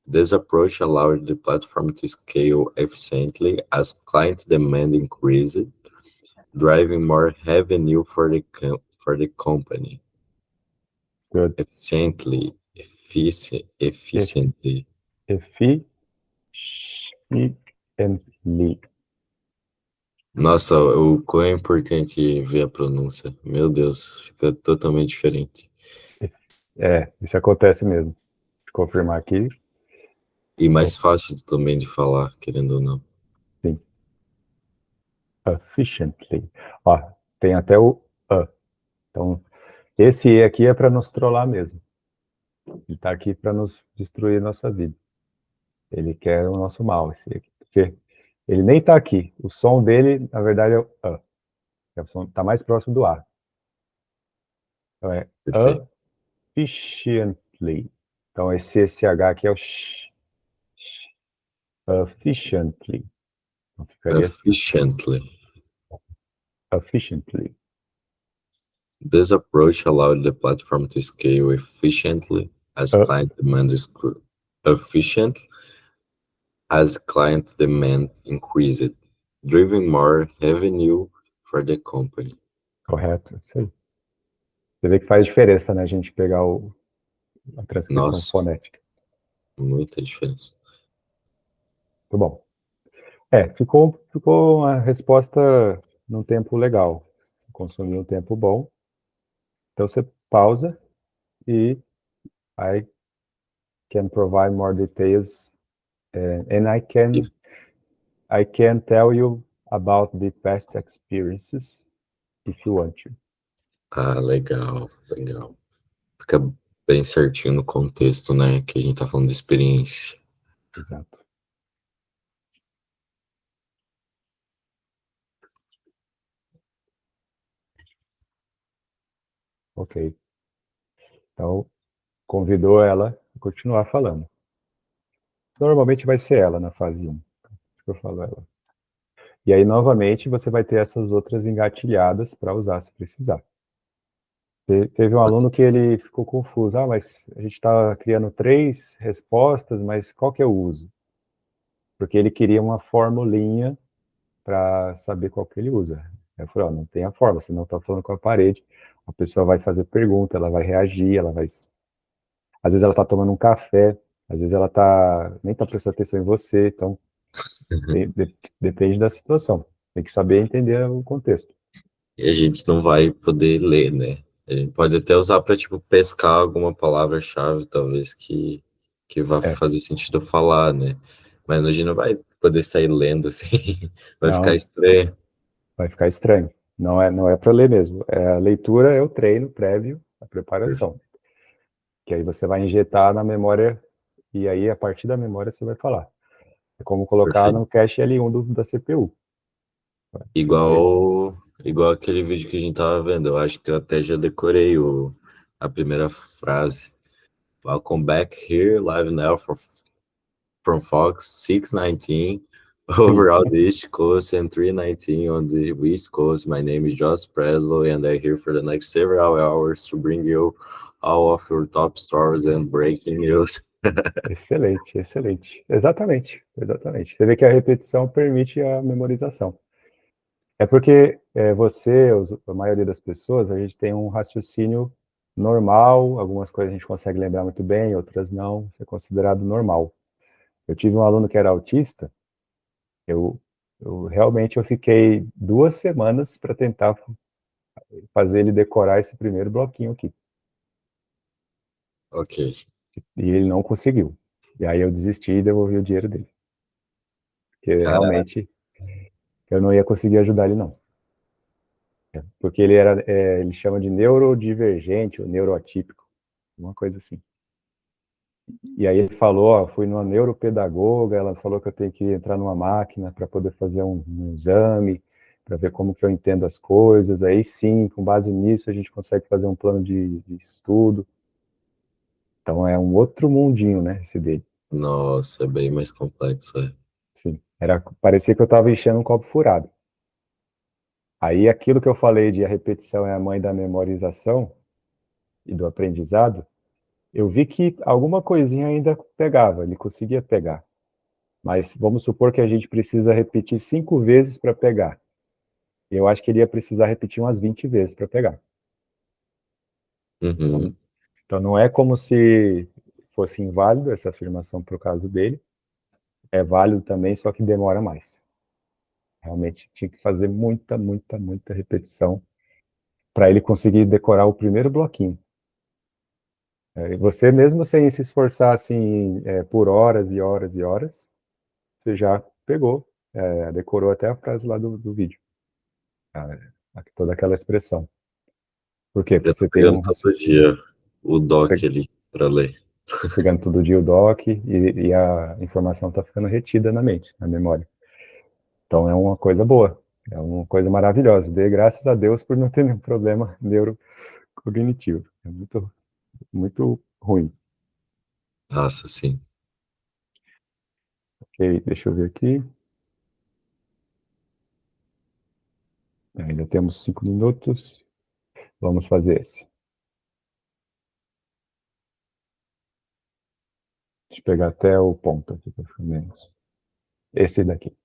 This approach allowed the platform to scale efficiently as client demand increased, driving more revenue for the company. Good. Efficiently. Efficiently. Nossa, o quão é importante ver a pronúncia. Meu Deus, fica totalmente diferente. Isso acontece mesmo. Vou confirmar aqui. E mais fácil também de falar, querendo ou não. Sim. Efficiently. Ó, tem até o Então, esse E aqui é para nos trollar mesmo. Ele está aqui para nos destruir nossa vida. Ele quer o nosso mal, esse E aqui. Porque ele nem está aqui. O som dele, na verdade, é o A. O som está mais próximo do A. Então é Perfeito. efficiently. Então esse SH aqui é o sh. Efficiently. Então ficaria Efficiently. efficiently. This approach allowed the platform to scale efficiently as client demand increased, driving more revenue for the company. Correto, isso aí. Você vê que faz diferença, né, a gente pegar a transcrição fonética. Muita diferença. Muito bom. Ficou uma resposta num tempo legal. Consumiu um tempo bom. Então você pausa e I can provide more details and I can I can tell you about the past experiences if you want to. Ah, legal, legal. Fica bem certinho no contexto, né? Que a gente tá falando de experiência. Exato. Ok. Então, convidou ela a continuar falando. Normalmente vai ser ela na fase 1. Isso que eu falo ela. E aí, novamente, você vai ter essas outras engatilhadas para usar se precisar. Teve um aluno que ele ficou confuso. Ah, mas a gente está criando 3 respostas, mas qual que é o uso? Porque ele queria uma formulinha para saber qual que ele usa. Eu falei, ó, não tem a fórmula, senão está falando com a parede. A pessoa vai fazer pergunta, ela vai reagir, ela vai... Às vezes ela está tomando um café, às vezes ela nem está prestando atenção em você, então depende da situação. Tem que saber entender o contexto. E a gente não vai poder ler, né? A gente pode até usar para, tipo, pescar alguma palavra-chave, talvez, que vá É, fazer sentido falar, né? Mas a gente não vai poder sair lendo assim, vai ficar não, estranho. vai ficar estranho. Não é para ler mesmo. A leitura é o treino prévio, a preparação. Que aí você vai injetar na memória e aí a partir da memória você vai falar. É como colocar Perfeito. no cache L1 da CPU. Você vai, Igual aquele vídeo que a gente tava vendo. Eu acho que eu até já decorei a primeira frase. Welcome back here, live now from Fox 619 sim, over on the East Coast and 319 on the West Coast. My name is Josh Presley, and I'm here for the next several hours to bring you all of your top stories and breaking news. excelente, excelente. Exatamente, exatamente. Você vê que a repetição permite a memorização. É porque a maioria das pessoas, a gente tem um raciocínio normal, algumas coisas a gente consegue lembrar muito bem, outras não, isso é considerado normal. Eu tive um aluno que era autista, eu, eu fiquei 2 semanas para tentar fazer ele decorar esse primeiro bloquinho aqui. Ok. E ele não conseguiu. E aí eu desisti e devolvi o dinheiro dele. Porque Cara, realmente eu não ia conseguir ajudar ele, não. Porque ele chama de neurodivergente ou neuroatípico, uma coisa assim. E aí ele falou, ó, fui numa neuropedagoga, ela falou que eu tenho que entrar numa máquina para poder fazer um exame, para ver como que eu entendo as coisas. Aí sim, com base nisso, a gente consegue fazer um plano de estudo. Então é um outro mundinho, né, esse dele. nossa, é bem mais complexo, é. Sim. Parecia que eu estava enchendo um copo furado. Aí aquilo que eu falei de a repetição é a mãe da memorização e do aprendizado, eu vi que alguma coisinha ainda pegava, ele conseguia pegar. Mas vamos supor que a gente precisa repetir 5 vezes para pegar. Eu acho que ele ia precisar repetir umas 20 vezes para pegar. Então, Uhum. então não é como se fosse inválido essa afirmação para o caso dele. É válido também, só que demora mais. Realmente tinha que fazer muita, muita, muita repetição para ele conseguir decorar o primeiro bloquinho. E você mesmo sem se esforçar assim por horas e horas e horas, você já pegou, decorou até a frase lá do vídeo. Toda aquela expressão. Por quê? Eu Porque tô você tem pegando um todo raciocínio, dia o doc ali para ler. pegando todo dia o doc e a informação está ficando retida na mente, na memória. Então é uma coisa boa, é uma coisa maravilhosa. Dê graças a Deus por não ter nenhum problema neurocognitivo. É muito, muito ruim. Nossa, sim. Ok, deixa eu ver aqui. Ainda temos 5 minutos. Vamos fazer esse. Deixa eu pegar até o ponto aqui para ficar menos. Esse daqui.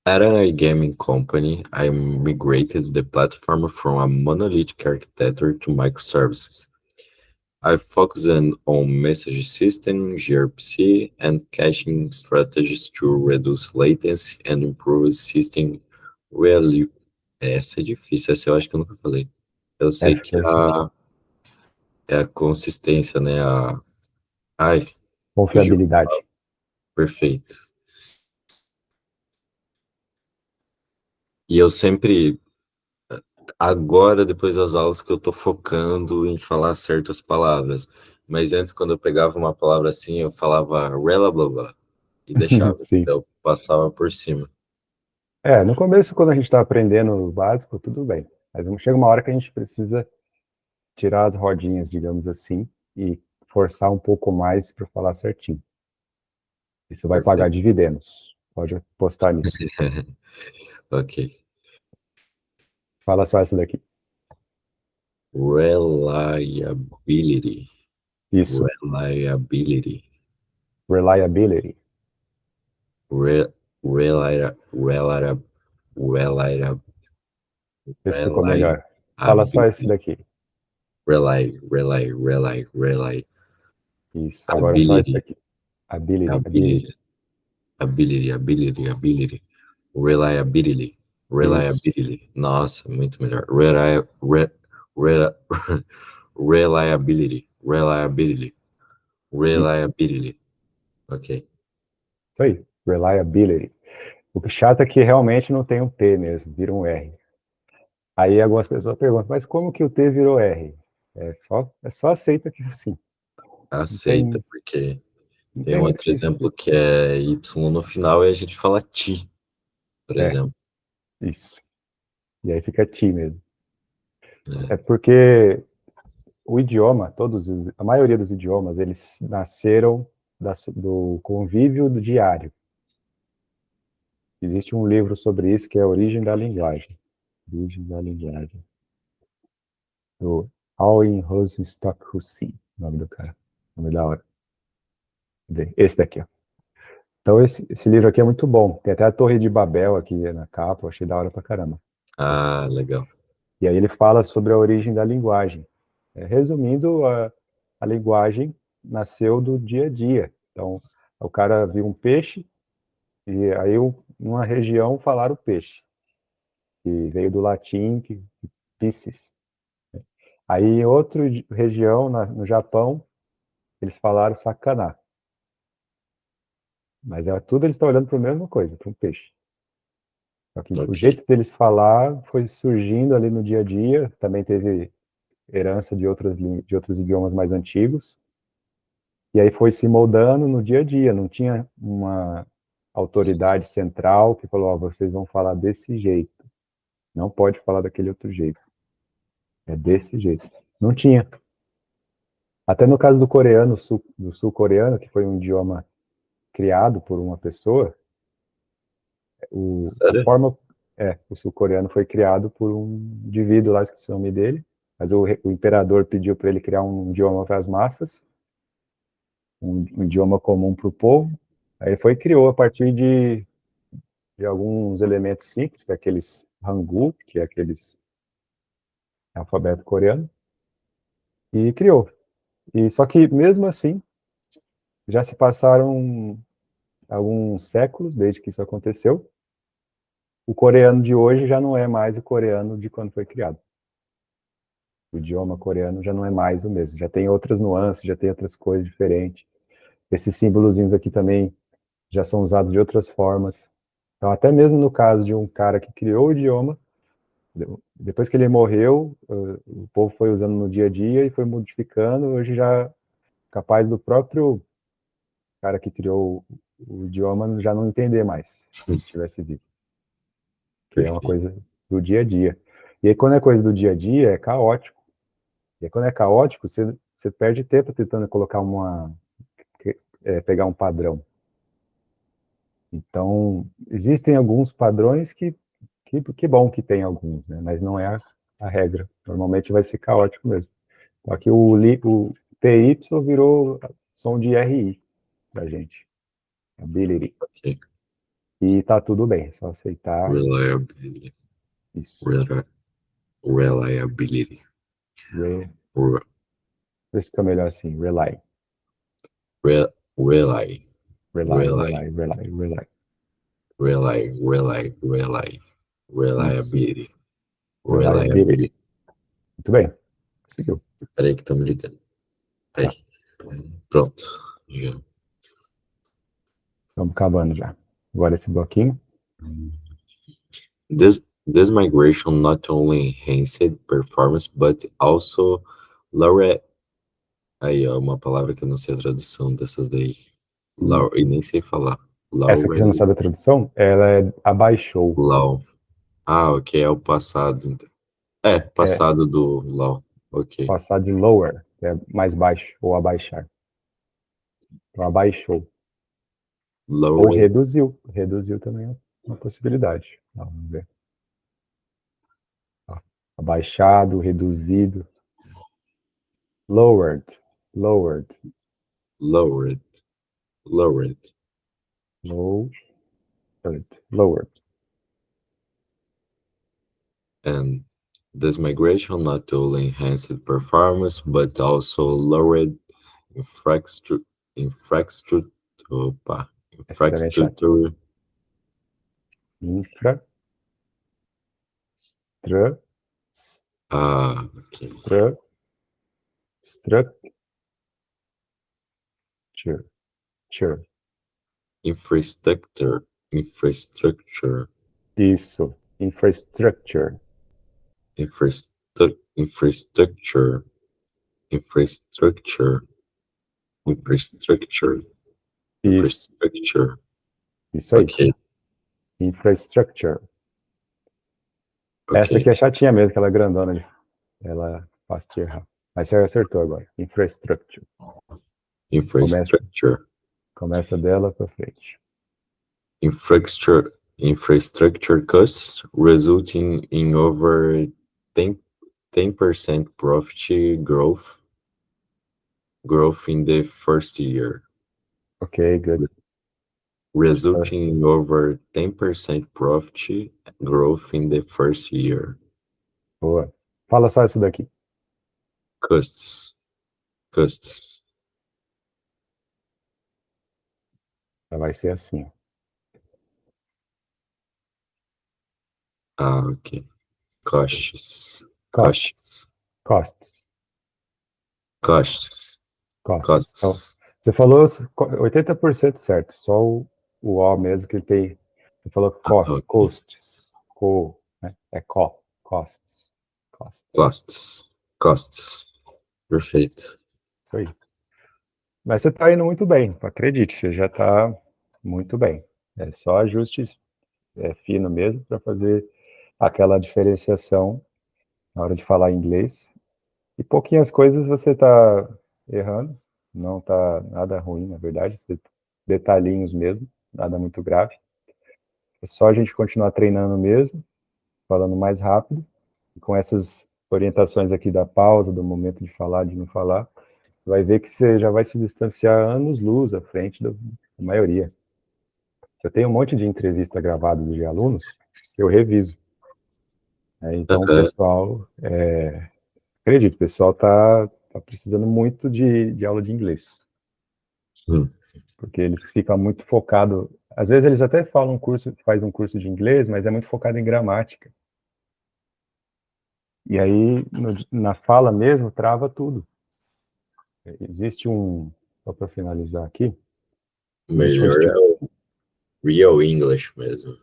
At an iGaming company, I migrated the platform from a monolithic architecture to microservices. I focus on message system, gRPC, and caching strategies to reduce latency and improve system reliability. Essa é difícil, essa eu acho que eu nunca falei. Eu sei Essa que foi difícil. é a consistência, né? Ai, fugiu. Confiabilidade. Perfeito. E eu sempre, agora, depois das aulas, que eu tô focando em falar certas palavras. Mas antes, quando eu pegava uma palavra assim, eu falava rela blá blá e deixava. Sim. Eu passava por cima. No começo, quando a gente está aprendendo o básico, tudo bem. Mas chega uma hora que a gente precisa tirar as rodinhas, digamos assim, e forçar um pouco mais para falar certinho. Isso vai pagar Perfeito. dividendos. Pode apostar nisso. Ok. Fala só essa daqui. Reliability. Isso. Reliability. Reliability. Re, relira, relira, relira, Esse ficou melhor. Fala só esse reliability. daqui. Rely. Isso. Agora só esse Ability. daqui. Ability. Ability. Ability. Ability. Reliability. Isso. Reliability. Nossa, muito melhor. Re, reliability. Reliability. Isso. Reliability. Ok. Isso aí. Reliability. O que chato é que realmente não tem um T mesmo, vira um R. Aí algumas pessoas perguntam, mas como que o T virou R? É só aceita que é assim. Não Aceita, tem, porque não tem tem um muito o outro que exemplo explicar. que é Y no final e a gente fala ti, por É, exemplo. isso. E aí fica T mesmo. É Né? porque o idioma, a maioria dos idiomas, eles nasceram do convívio do diário. Existe um livro sobre isso que é a Origem da Linguagem. Origem da Linguagem. Do Alwin Rosenstock-Huessy, o nome do cara. Nome da hora. Esse daqui, ó. Então, esse livro aqui é muito bom. Tem até a Torre de Babel aqui na capa, eu achei da hora pra caramba. Ah, legal. E aí ele fala sobre a origem da linguagem. Resumindo, a linguagem nasceu do dia a dia. Então, o cara viu um peixe, e aí numa região falaram peixe, que veio do latim, que piscis. Aí em outra região, no Japão, eles falaram sacaná. Mas tudo eles estão olhando para a mesma coisa, para um peixe. Só que o Ok. jeito deles falar foi surgindo ali no dia a dia. Também teve herança de outros idiomas mais antigos. E aí foi se moldando no dia a dia. Não tinha uma autoridade central que falou: ó, vocês vão falar desse jeito. Não pode falar daquele outro jeito. É desse jeito. Não tinha. Até no caso do coreano, do sul-coreano, que foi um idioma criado por uma pessoa, a Sério? forma o sul-coreano foi criado por um indivíduo lá, esqueci o nome dele, mas o imperador pediu para ele criar um idioma para as massas, um idioma comum para o povo. Aí ele foi e criou a partir de alguns elementos simples, que é aqueles Hangul, que é aqueles alfabeto coreano, e criou. E só que mesmo assim, já se passaram alguns séculos desde que isso aconteceu. O coreano de hoje já não é mais o coreano de quando foi criado. O idioma coreano já não é mais o mesmo, já tem outras nuances, já tem outras coisas diferentes. Esses símbolozinhos aqui também já são usados de outras formas. Então, até mesmo no caso de um cara que criou o idioma, depois que ele morreu, o povo foi usando no dia a dia e foi modificando. Hoje já capaz do próprio cara que criou o idioma já não entender mais, se ele tivesse vivo, que é uma Perfeito. coisa do dia a dia. E aí, quando é coisa do dia a dia, é caótico. E aí, quando é caótico, você perde tempo tentando colocar pegar um padrão. Então, existem alguns padrões que bom que tem alguns, né? Mas não é a regra. Normalmente vai ser caótico mesmo. Aqui o TY virou som de RI da gente. Ability. Ok. E tá tudo bem, é só aceitar Reliability. isso. Reli- Reliability. Re, Re- esse fica melhor assim, rely. Rely. Rely, Rely. rely, rely, rely. Rely. Isso. Reliability. Reliability. Reliability. Muito bem. Conseguiu. Peraí que estão me ligando. Tá. Aí. Pronto. Já. Estamos acabando já. Agora esse bloquinho. This migration not only enhanced performance, but also lowered. Aí, ó, uma palavra que eu não sei a tradução dessas daí. E nem sei falar. Essa que já não sabe a tradução, ela abaixou. Low. Ah, ok, é o passado. Então. Passado do low. Ok. Passar de lower, que é mais baixo, ou abaixar. Então, abaixou. Ou Lowered. reduziu. Reduziu também é uma possibilidade. Vamos ver. Abaixado, reduzido. Lowered. Lowered. Lowered. Lowered. Lowered. And this migration not only enhanced performance, but also lowered infrastructure. Opa, infrastructure. Ok. Infrastructure. Isso. Infrastructure. Infrastructure. Isso aí. Ok. Infrastructure. Okay. Essa aqui é chatinha mesmo, que ela é grandona. Ela é fácil de errar. Mas você acertou agora. Infrastructure. Começa dela para frente. Infrastructure costs resulting in over 10% profit growth in the first year. Ok, good. Resulting in over 10% profit growth in the first year. Boa. Fala só isso daqui. Costs. Vai ser assim. Ah, ok. Costs. Então, você falou 80% certo. Só o O mesmo que ele tem. Você falou costs. Né? É costs. Perfeito. Isso aí. Mas você está indo muito bem, acredite, você já está muito bem. É só ajustes fino mesmo para fazer aquela diferenciação na hora de falar inglês. E pouquinhas coisas você está errando, não está nada ruim, na verdade, detalhinhos mesmo, nada muito grave. É só a gente continuar treinando mesmo, falando mais rápido, e com essas orientações aqui da pausa, do momento de falar, de não falar, vai ver que você já vai se distanciar anos-luz à frente da maioria. Eu tenho um monte de entrevista gravada de alunos que eu reviso. Então, o pessoal, acredito, o pessoal está precisando muito de aula de inglês. Porque eles ficam muito focados. Às vezes eles até falam faz um curso de inglês, mas é muito focado em gramática. E aí, na fala mesmo, trava tudo. Existe só para finalizar aqui. Melhor é o Real English mesmo.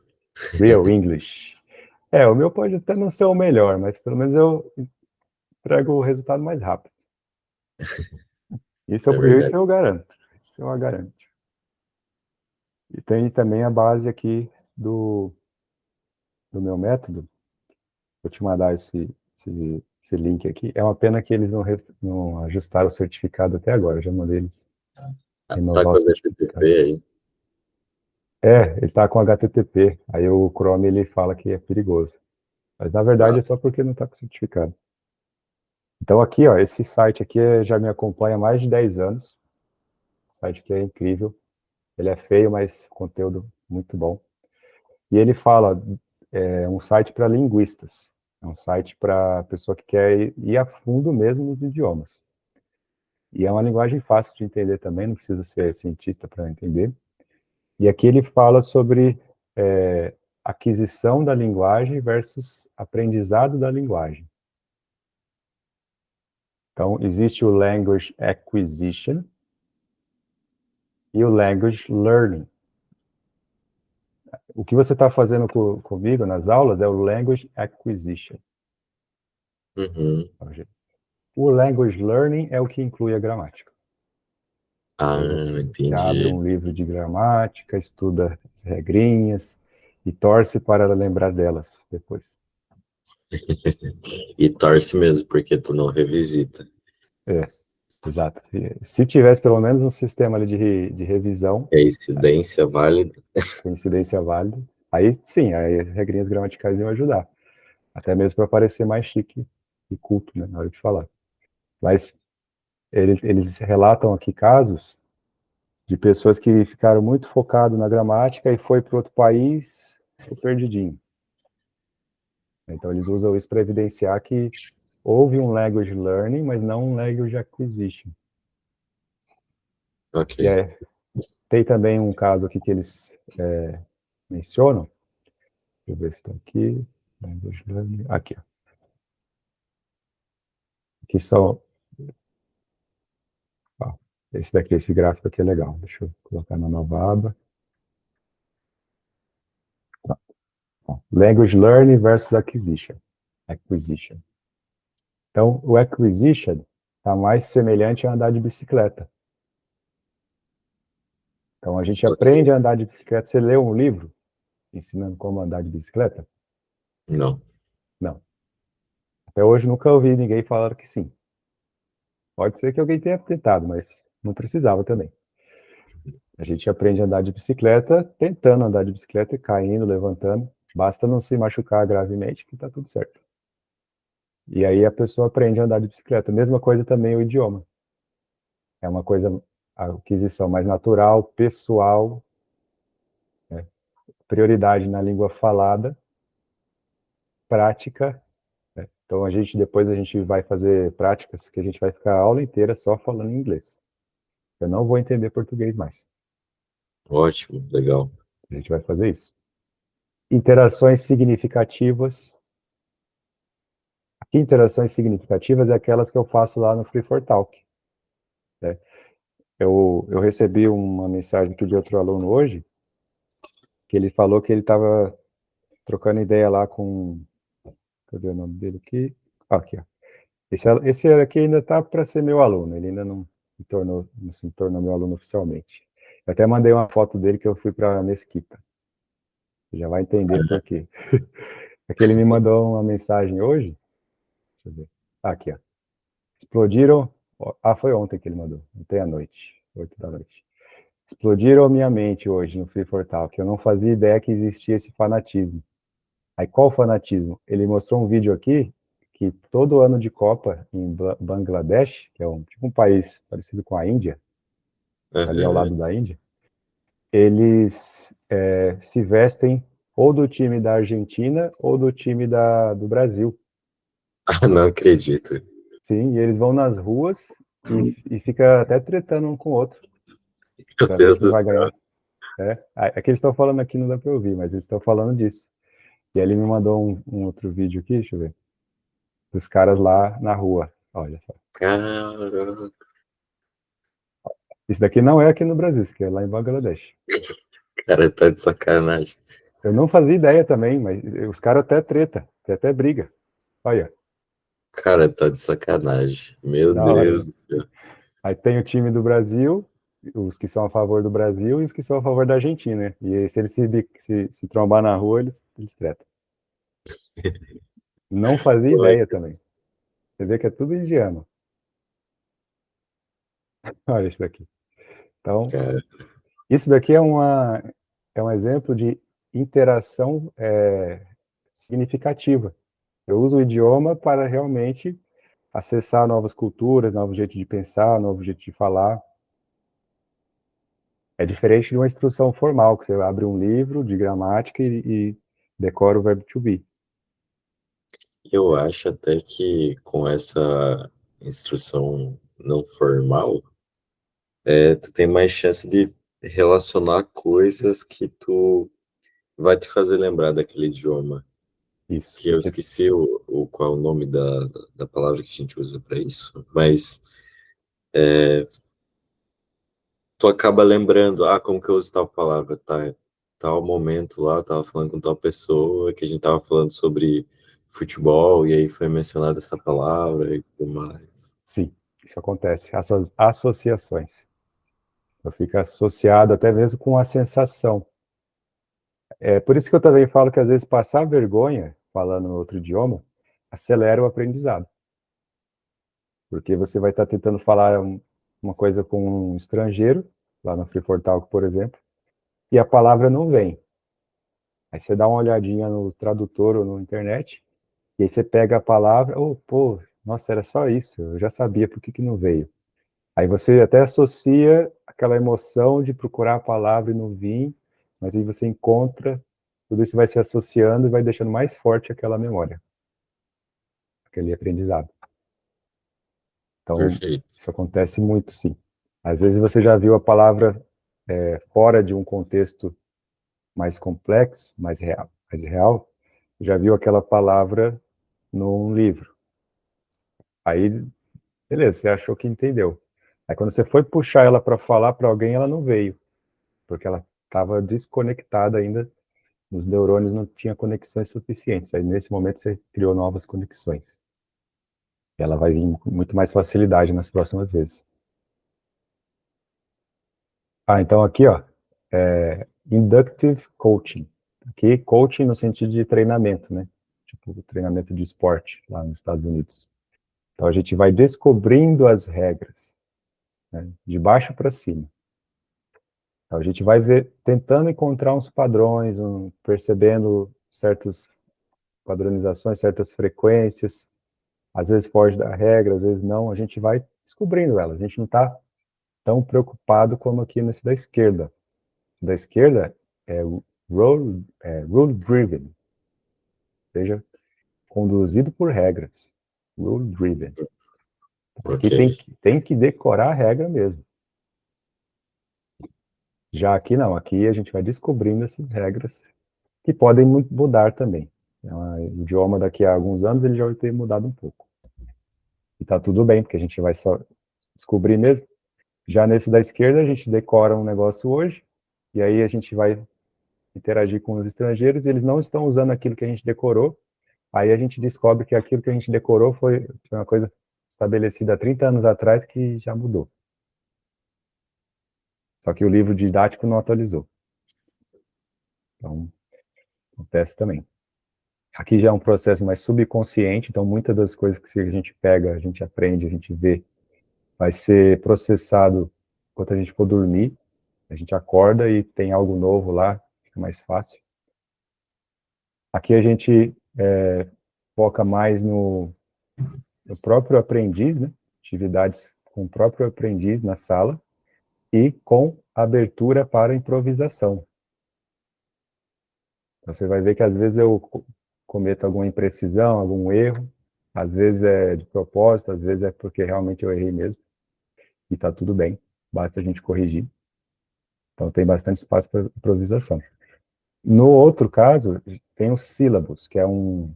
Real English. O meu pode até não ser o melhor, mas pelo menos eu entrego o resultado mais rápido. Isso eu garanto. Isso eu garanto. E tem também a base aqui do meu método. Vou te mandar esse link aqui. É uma pena que eles não ajustaram o certificado até agora. Eu já mandei eles renovar tá o certificado. aí. Ele tá com HTTP. Aí o Chrome ele fala que é perigoso. Mas na verdade é só porque não está com certificado. Então aqui, ó, esse site aqui já me acompanha há mais de 10 anos. O site aqui é incrível. Ele é feio, mas conteúdo muito bom. E ele fala, é um site para linguistas. É um site para pessoa que quer ir a fundo mesmo nos idiomas. E é uma linguagem fácil de entender também, não precisa ser cientista para entender. E aqui ele fala sobre aquisição da linguagem versus aprendizado da linguagem. Então, existe o Language Acquisition e o Language Learning. O que você está fazendo comigo nas aulas é o Language Acquisition. Uhum. O Language Learning é o que inclui a gramática. Ah, Aí você abre entendi. um livro de gramática, estuda as regrinhas e torce para lembrar delas depois. E torce mesmo, porque tu não revisita. É, exato. Se tivesse pelo menos um sistema ali de revisão, É incidência válida. coincidência válida, aí sim, aí as regrinhas gramaticais iam ajudar. Até mesmo para parecer mais chique e culto, né, na hora de falar. Mas eles relatam aqui casos de pessoas que ficaram muito focadas na gramática e foi para outro país, ficou perdidinho. Então eles usam isso para evidenciar que houve um language learning, mas não um language acquisition. Ok. E tem também um caso aqui que eles mencionam, deixa eu ver se está aqui, language learning, aqui, ó, que são, ó, esse daqui, esse gráfico aqui é legal, deixa eu colocar na nova aba. Ó, language learning versus acquisition. Então, o acquisition está mais semelhante a andar de bicicleta. Então, a gente Ok. aprende a andar de bicicleta. Você leu um livro ensinando como andar de bicicleta? Não. Não. Até hoje nunca ouvi ninguém falar que sim. Pode ser que alguém tenha tentado, mas não precisava também. A gente aprende a andar de bicicleta tentando andar de bicicleta, caindo, levantando. Basta não se machucar gravemente que está tudo certo. E aí a pessoa aprende a andar de bicicleta. Mesma coisa também o idioma. É uma coisa, a aquisição mais natural, pessoal, né? Prioridade na língua falada, prática, né? Então depois a gente vai fazer práticas que a gente vai ficar a aula inteira só falando inglês. Eu não vou entender português mais. Ótimo, legal. A gente vai fazer isso. Interações significativas. Aqui, interações significativas é aquelas que eu faço lá no Free for Talk, né? Eu recebi uma mensagem aqui de outro aluno hoje, que ele falou que ele estava trocando ideia lá com. Cadê o nome dele aqui? Aqui, ó. Esse aqui ainda está para ser meu aluno, ele ainda não se tornou meu aluno oficialmente. Eu até mandei uma foto dele que eu fui para a Mesquita. Você já vai entender por quê. É que ele me mandou uma mensagem hoje. Deixa eu ver. Aqui, ó. Explodiram. Ah, foi ontem que ele mandou. Ontem à noite. 8 da noite. Explodiram a minha mente hoje no Free for Talk. Eu não fazia ideia que existia esse fanatismo. Aí qual fanatismo? Ele mostrou um vídeo aqui que todo ano de Copa em Bangladesh, que é tipo um país parecido com a Índia, ali ao Aham. lado da Índia, eles se vestem ou do time da Argentina ou do time do Brasil. Ah, não acredito. Sim, e eles vão nas ruas e fica até tretando um com o outro Meu para ver Deus quem do vai céu. ganhar. É que eles estão falando aqui, não dá para ouvir, mas eles estão falando disso. E aí ele me mandou um outro vídeo aqui, deixa eu ver, dos caras lá na rua. Olha só. Caraca, Isso daqui não é aqui no Brasil, isso aqui é lá em Bangladesh. cara, tá de sacanagem. Eu não fazia ideia também, mas os caras até treta, tem até briga. Olha, Cara, tá de sacanagem. Meu da hora, Deus né? do céu. Aí tem o time do Brasil, os que são a favor do Brasil e os que são a favor da Argentina, né? E aí, se eles se trombar na rua, eles tretam. Não fazia Ai, ideia também. Você vê que é tudo indiano. Olha isso daqui. Então, cara. isso daqui é um exemplo de interação significativa. Eu uso o idioma para realmente acessar novas culturas, novo jeito de pensar, novo jeito de falar. É diferente de uma instrução formal, que você abre um livro de gramática e decora o verbo to be. Eu acho até que com essa instrução não formal, tu tem mais chance de relacionar coisas que tu vai te fazer lembrar daquele idioma. Isso. Que eu esqueci qual é o nome da palavra que a gente usa para isso, mas tu acaba lembrando, como que eu uso tal palavra, tá? tal momento lá, eu tava falando com tal pessoa, que a gente tava falando sobre futebol, e aí foi mencionada essa palavra e tudo mais. Sim, isso acontece. Associações. Então, fica associado até mesmo com a sensação. É por isso que eu também falo que às vezes passar vergonha, falando outro idioma, acelera o aprendizado. Porque você vai estar tentando falar uma coisa com um estrangeiro, lá no Free for Talk, por exemplo, e a palavra não vem. Aí você dá uma olhadinha no tradutor ou na internet, e aí você pega a palavra, oh, pô, nossa, era só isso, eu já sabia por que que não veio. Aí você até associa aquela emoção de procurar a palavra e não vir, mas aí você encontra, tudo isso vai se associando e vai deixando mais forte aquela memória, aquele aprendizado. Então, Perfeito. isso acontece muito, sim. Às vezes você já viu a palavra fora de um contexto mais complexo, mais real, já viu aquela palavra num livro. Aí, beleza, você achou que entendeu. Aí quando você foi puxar ela para falar para alguém, ela não veio, porque ela estava desconectada ainda, os neurônios não tinham conexões suficientes. Aí nesse momento você criou novas conexões. E ela vai vir com muito mais facilidade nas próximas vezes. Ah, então aqui, ó, Inductive Coaching. Aqui, coaching no sentido de treinamento, né? Tipo, treinamento de esporte lá nos Estados Unidos. Então, a gente vai descobrindo as regras, né? De baixo para cima. Então, a gente vai ver, tentando encontrar uns padrões, percebendo certas padronizações, certas frequências. Às vezes foge da regra, às vezes não. A gente vai descobrindo elas. A gente não está tão preocupado como aqui nesse da esquerda. Da esquerda é rule driven, ou seja, conduzido por regras. Rule driven. Aqui Ok. tem que decorar a regra mesmo. Já aqui não, aqui a gente vai descobrindo essas regras que podem mudar também. O idioma daqui a alguns anos ele já vai ter mudado um pouco. E tá tudo bem, porque a gente vai só descobrir mesmo. Já nesse da esquerda a gente decora um negócio hoje, e aí a gente vai interagir com os estrangeiros, e eles não estão usando aquilo que a gente decorou, aí a gente descobre que aquilo que a gente decorou foi uma coisa estabelecida há 30 anos atrás que já mudou. Só que o livro didático não atualizou. Então, acontece também. Aqui já é um processo mais subconsciente, então muitas das coisas que a gente pega, a gente aprende, a gente vê, vai ser processado enquanto a gente for dormir. A gente acorda e tem algo novo lá, fica mais fácil. Aqui a gente foca mais no próprio aprendiz, né? Atividades com o próprio aprendiz na sala e com abertura para improvisação. Você vai ver que às vezes eu cometo alguma imprecisão, algum erro, às vezes é de propósito, às vezes é porque realmente eu errei mesmo, e está tudo bem, basta a gente corrigir. Então tem bastante espaço para improvisação. No outro caso, tem os sílabos, que é um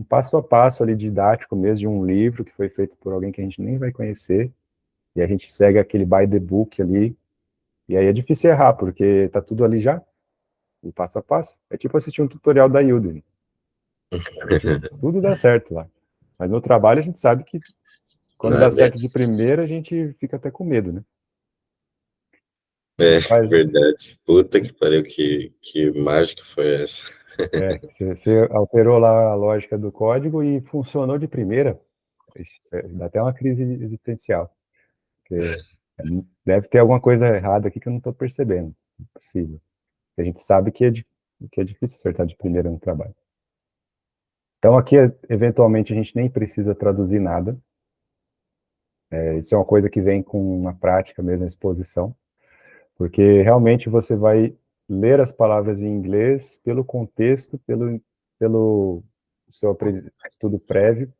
passo a passo ali didático mesmo de um livro que foi feito por alguém que a gente nem vai conhecer, e a gente segue aquele by the book ali, e aí é difícil errar, porque tá tudo ali já, o passo a passo. É tipo assistir um tutorial da Udemy. Tudo dá certo lá. Mas no trabalho a gente sabe que quando Não é dá bem certo de assim. primeira, a gente fica até com medo, né? A É, gente faz, verdade. Puta que pariu, que mágica foi essa? você alterou lá a lógica do código e funcionou de primeira. Dá até uma crise existencial. Porque deve ter alguma coisa errada aqui que eu não estou percebendo. Impossível. A gente sabe que é difícil acertar de primeira no trabalho. Então aqui, eventualmente, a gente nem precisa traduzir nada. Isso é uma coisa que vem com uma prática mesmo, a exposição. Porque realmente você vai ler as palavras em inglês pelo contexto, pelo seu estudo prévio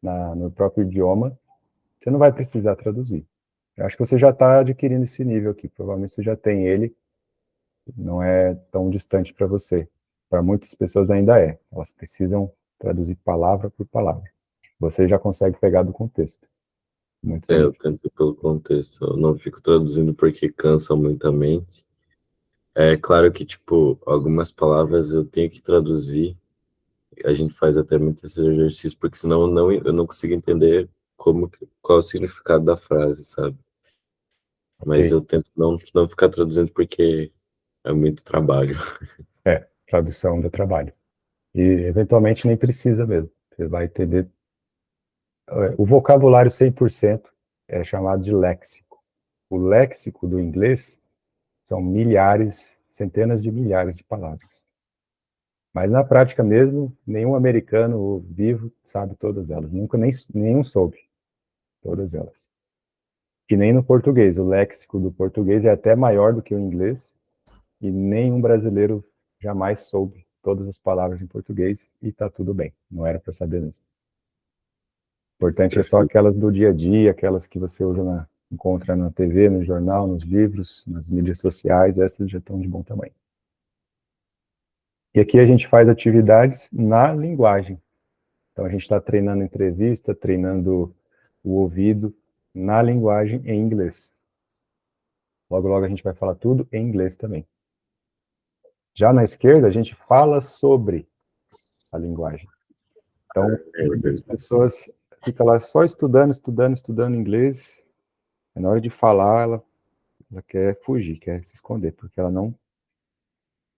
no próprio idioma. Você não vai precisar traduzir. Eu acho que você já está adquirindo esse nível aqui. Provavelmente você já tem ele, não é tão distante para você. Para muitas pessoas ainda é. Elas precisam traduzir palavra por palavra. Você já consegue pegar do contexto. Muitos É, ainda. eu tento ir pelo contexto. Eu não fico traduzindo porque cansa muito a mente. É claro que, tipo, algumas palavras eu tenho que traduzir. A gente faz até muito esse exercício, porque senão eu não consigo entender qual é o significado da frase, sabe? Mas Ok. eu tento não ficar traduzindo porque é muito trabalho. Tradução do trabalho. E, eventualmente, nem precisa mesmo. Você vai entender. O vocabulário 100% é chamado de léxico. O léxico do inglês são milhares, centenas de milhares de palavras. Mas na prática mesmo, nenhum americano vivo sabe todas elas. Nunca nenhum soube todas elas. Que nem no português. O léxico do português é até maior do que o inglês e nenhum brasileiro jamais soube todas as palavras em português e tá tudo bem. Não era para saber mesmo. O importante é só Perfeito. aquelas do dia a dia, aquelas que você encontra na TV, no jornal, nos livros, nas mídias sociais, essas já estão de bom tamanho. E aqui a gente faz atividades na linguagem. Então a gente está treinando entrevista, treinando o ouvido na linguagem em inglês. Logo, logo a gente vai falar tudo em inglês também. Já na esquerda, a gente fala sobre a linguagem. Então, as pessoas ficam lá só estudando, estudando, estudando inglês. E na hora de falar, ela quer fugir, quer se esconder, porque ela não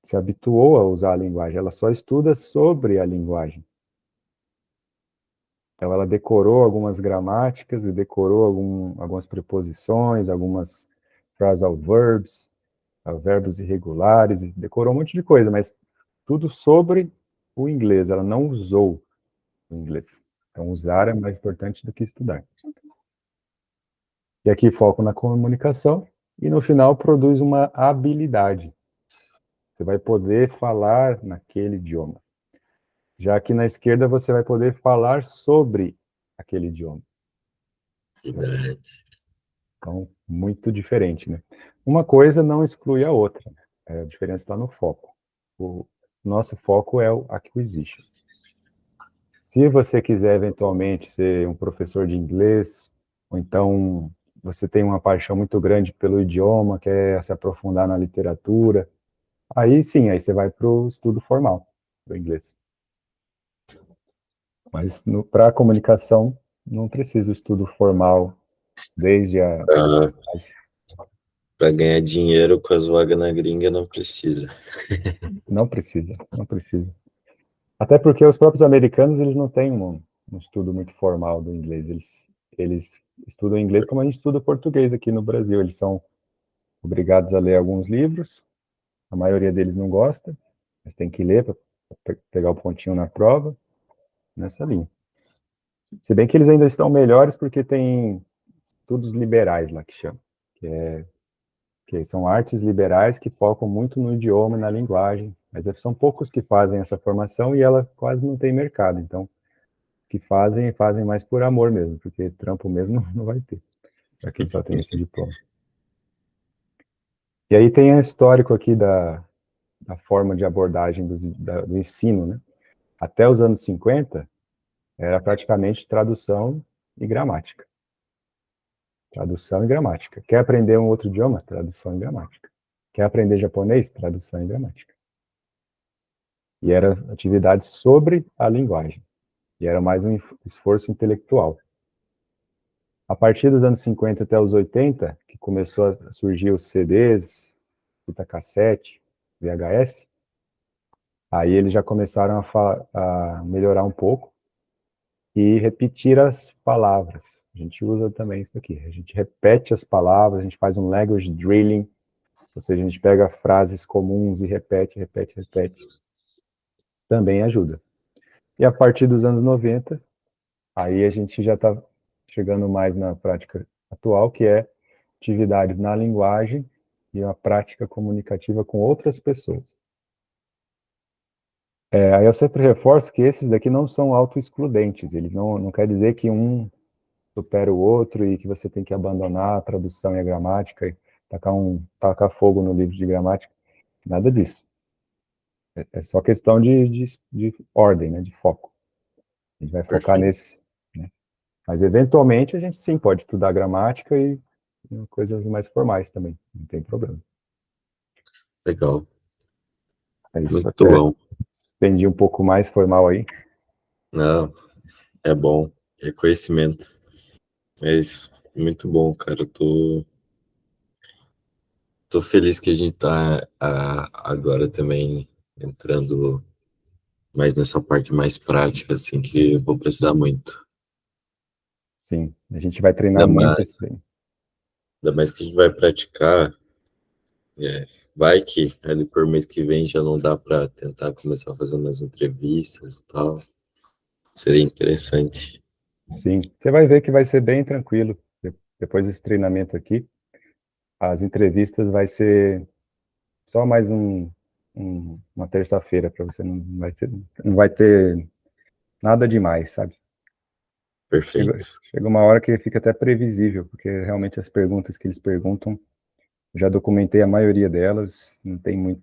se habituou a usar a linguagem. Ela só estuda sobre a linguagem. Então, ela decorou algumas gramáticas e decorou algumas preposições, algumas phrasal verbs, verbos irregulares, e decorou um monte de coisa, mas tudo sobre o inglês. Ela não usou o inglês. Então, usar é mais importante do que estudar. E aqui foco na comunicação e no final produz uma habilidade. Você vai poder falar naquele idioma. Já aqui na esquerda você vai poder falar sobre aquele idioma. Verdade. Então, muito diferente, né? Uma coisa não exclui a outra. Né? A diferença está no foco. O nosso foco é o acquisition. Se você quiser eventualmente ser um professor de inglês, ou então você tem uma paixão muito grande pelo idioma, quer se aprofundar na literatura, aí sim, aí você vai para o estudo formal do inglês. Mas para a comunicação, não precisa o estudo formal desde a Para base. ganhar dinheiro com as vagas na gringa não precisa. Não precisa, não precisa. Até porque os próprios americanos, eles não têm um estudo muito formal do inglês. Eles estudam inglês como a gente estuda português aqui no Brasil. Eles são obrigados a ler alguns livros, a maioria deles não gosta, mas tem que ler para pegar o pontinho na prova, nessa linha. Se bem que eles ainda estão melhores porque tem estudos liberais lá que chamam, que são artes liberais que focam muito no idioma e na linguagem, mas são poucos que fazem essa formação e ela quase não tem mercado, então que fazem mais por amor mesmo, porque trampo mesmo não vai ter, para quem só tem esse diploma. E aí tem o histórico aqui da forma de abordagem do ensino, né? Até os anos 50, era praticamente tradução e gramática. Tradução e gramática. Quer aprender um outro idioma? Tradução e gramática. Quer aprender japonês? Tradução e gramática. E era atividade sobre a linguagem. E era mais um esforço intelectual. A partir dos anos 50 até os 80, que começou a surgir os CDs, fita cassete, VHS, aí eles já começaram a melhorar um pouco e repetir as palavras. A gente usa também isso aqui. A gente repete as palavras, a gente faz um language drilling, ou seja, a gente pega frases comuns e repete, repete, repete. Também ajuda. E a partir dos anos 90, aí a gente já está chegando mais na prática atual, que é atividades na linguagem e a prática comunicativa com outras pessoas. Aí eu sempre reforço que esses daqui não são autoexcludentes, eles não quer dizer que um supera o outro e que você tem que abandonar a tradução e a gramática e tacar fogo no livro de gramática, nada disso. É só questão de ordem, né, de foco. A gente vai focar Perfeito. nesse, né? Mas eventualmente a gente sim pode estudar gramática e coisas mais formais também, não tem problema. Legal. É isso, Muito até bom. estendi um pouco mais, foi mal aí. Não, é bom. É conhecimento. É isso. Muito bom, cara. Tô feliz que a gente tá agora também entrando mais nessa parte mais prática, assim, que eu vou precisar muito. Sim, a gente vai treinar Ainda muito mais, isso daí. ainda mais que a gente vai praticar. Vai que ali por mês que vem já não dá para tentar começar a fazer umas entrevistas e tal. Seria interessante. Sim, você vai ver que vai ser bem tranquilo. Depois desse treinamento aqui, as entrevistas vai ser só mais uma terça-feira para você, não vai ter nada demais, sabe? Chega, Perfeito. chega uma hora que fica até previsível, porque realmente as perguntas que eles perguntam, eu já documentei a maioria delas, não tem muito,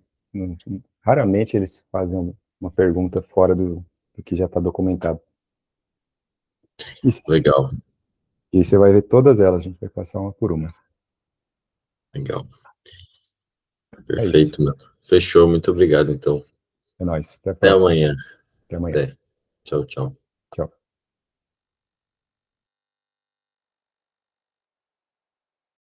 raramente eles fazem uma pergunta fora do que já está documentado. E, Legal, e você vai ver todas elas, a gente vai passar uma por uma. legal. É isso. Perfeito, mano. Fechou. Muito obrigado, então. É nóis. Até a Até próxima. amanhã. Até amanhã. Até. Tchau, tchau. Tchau.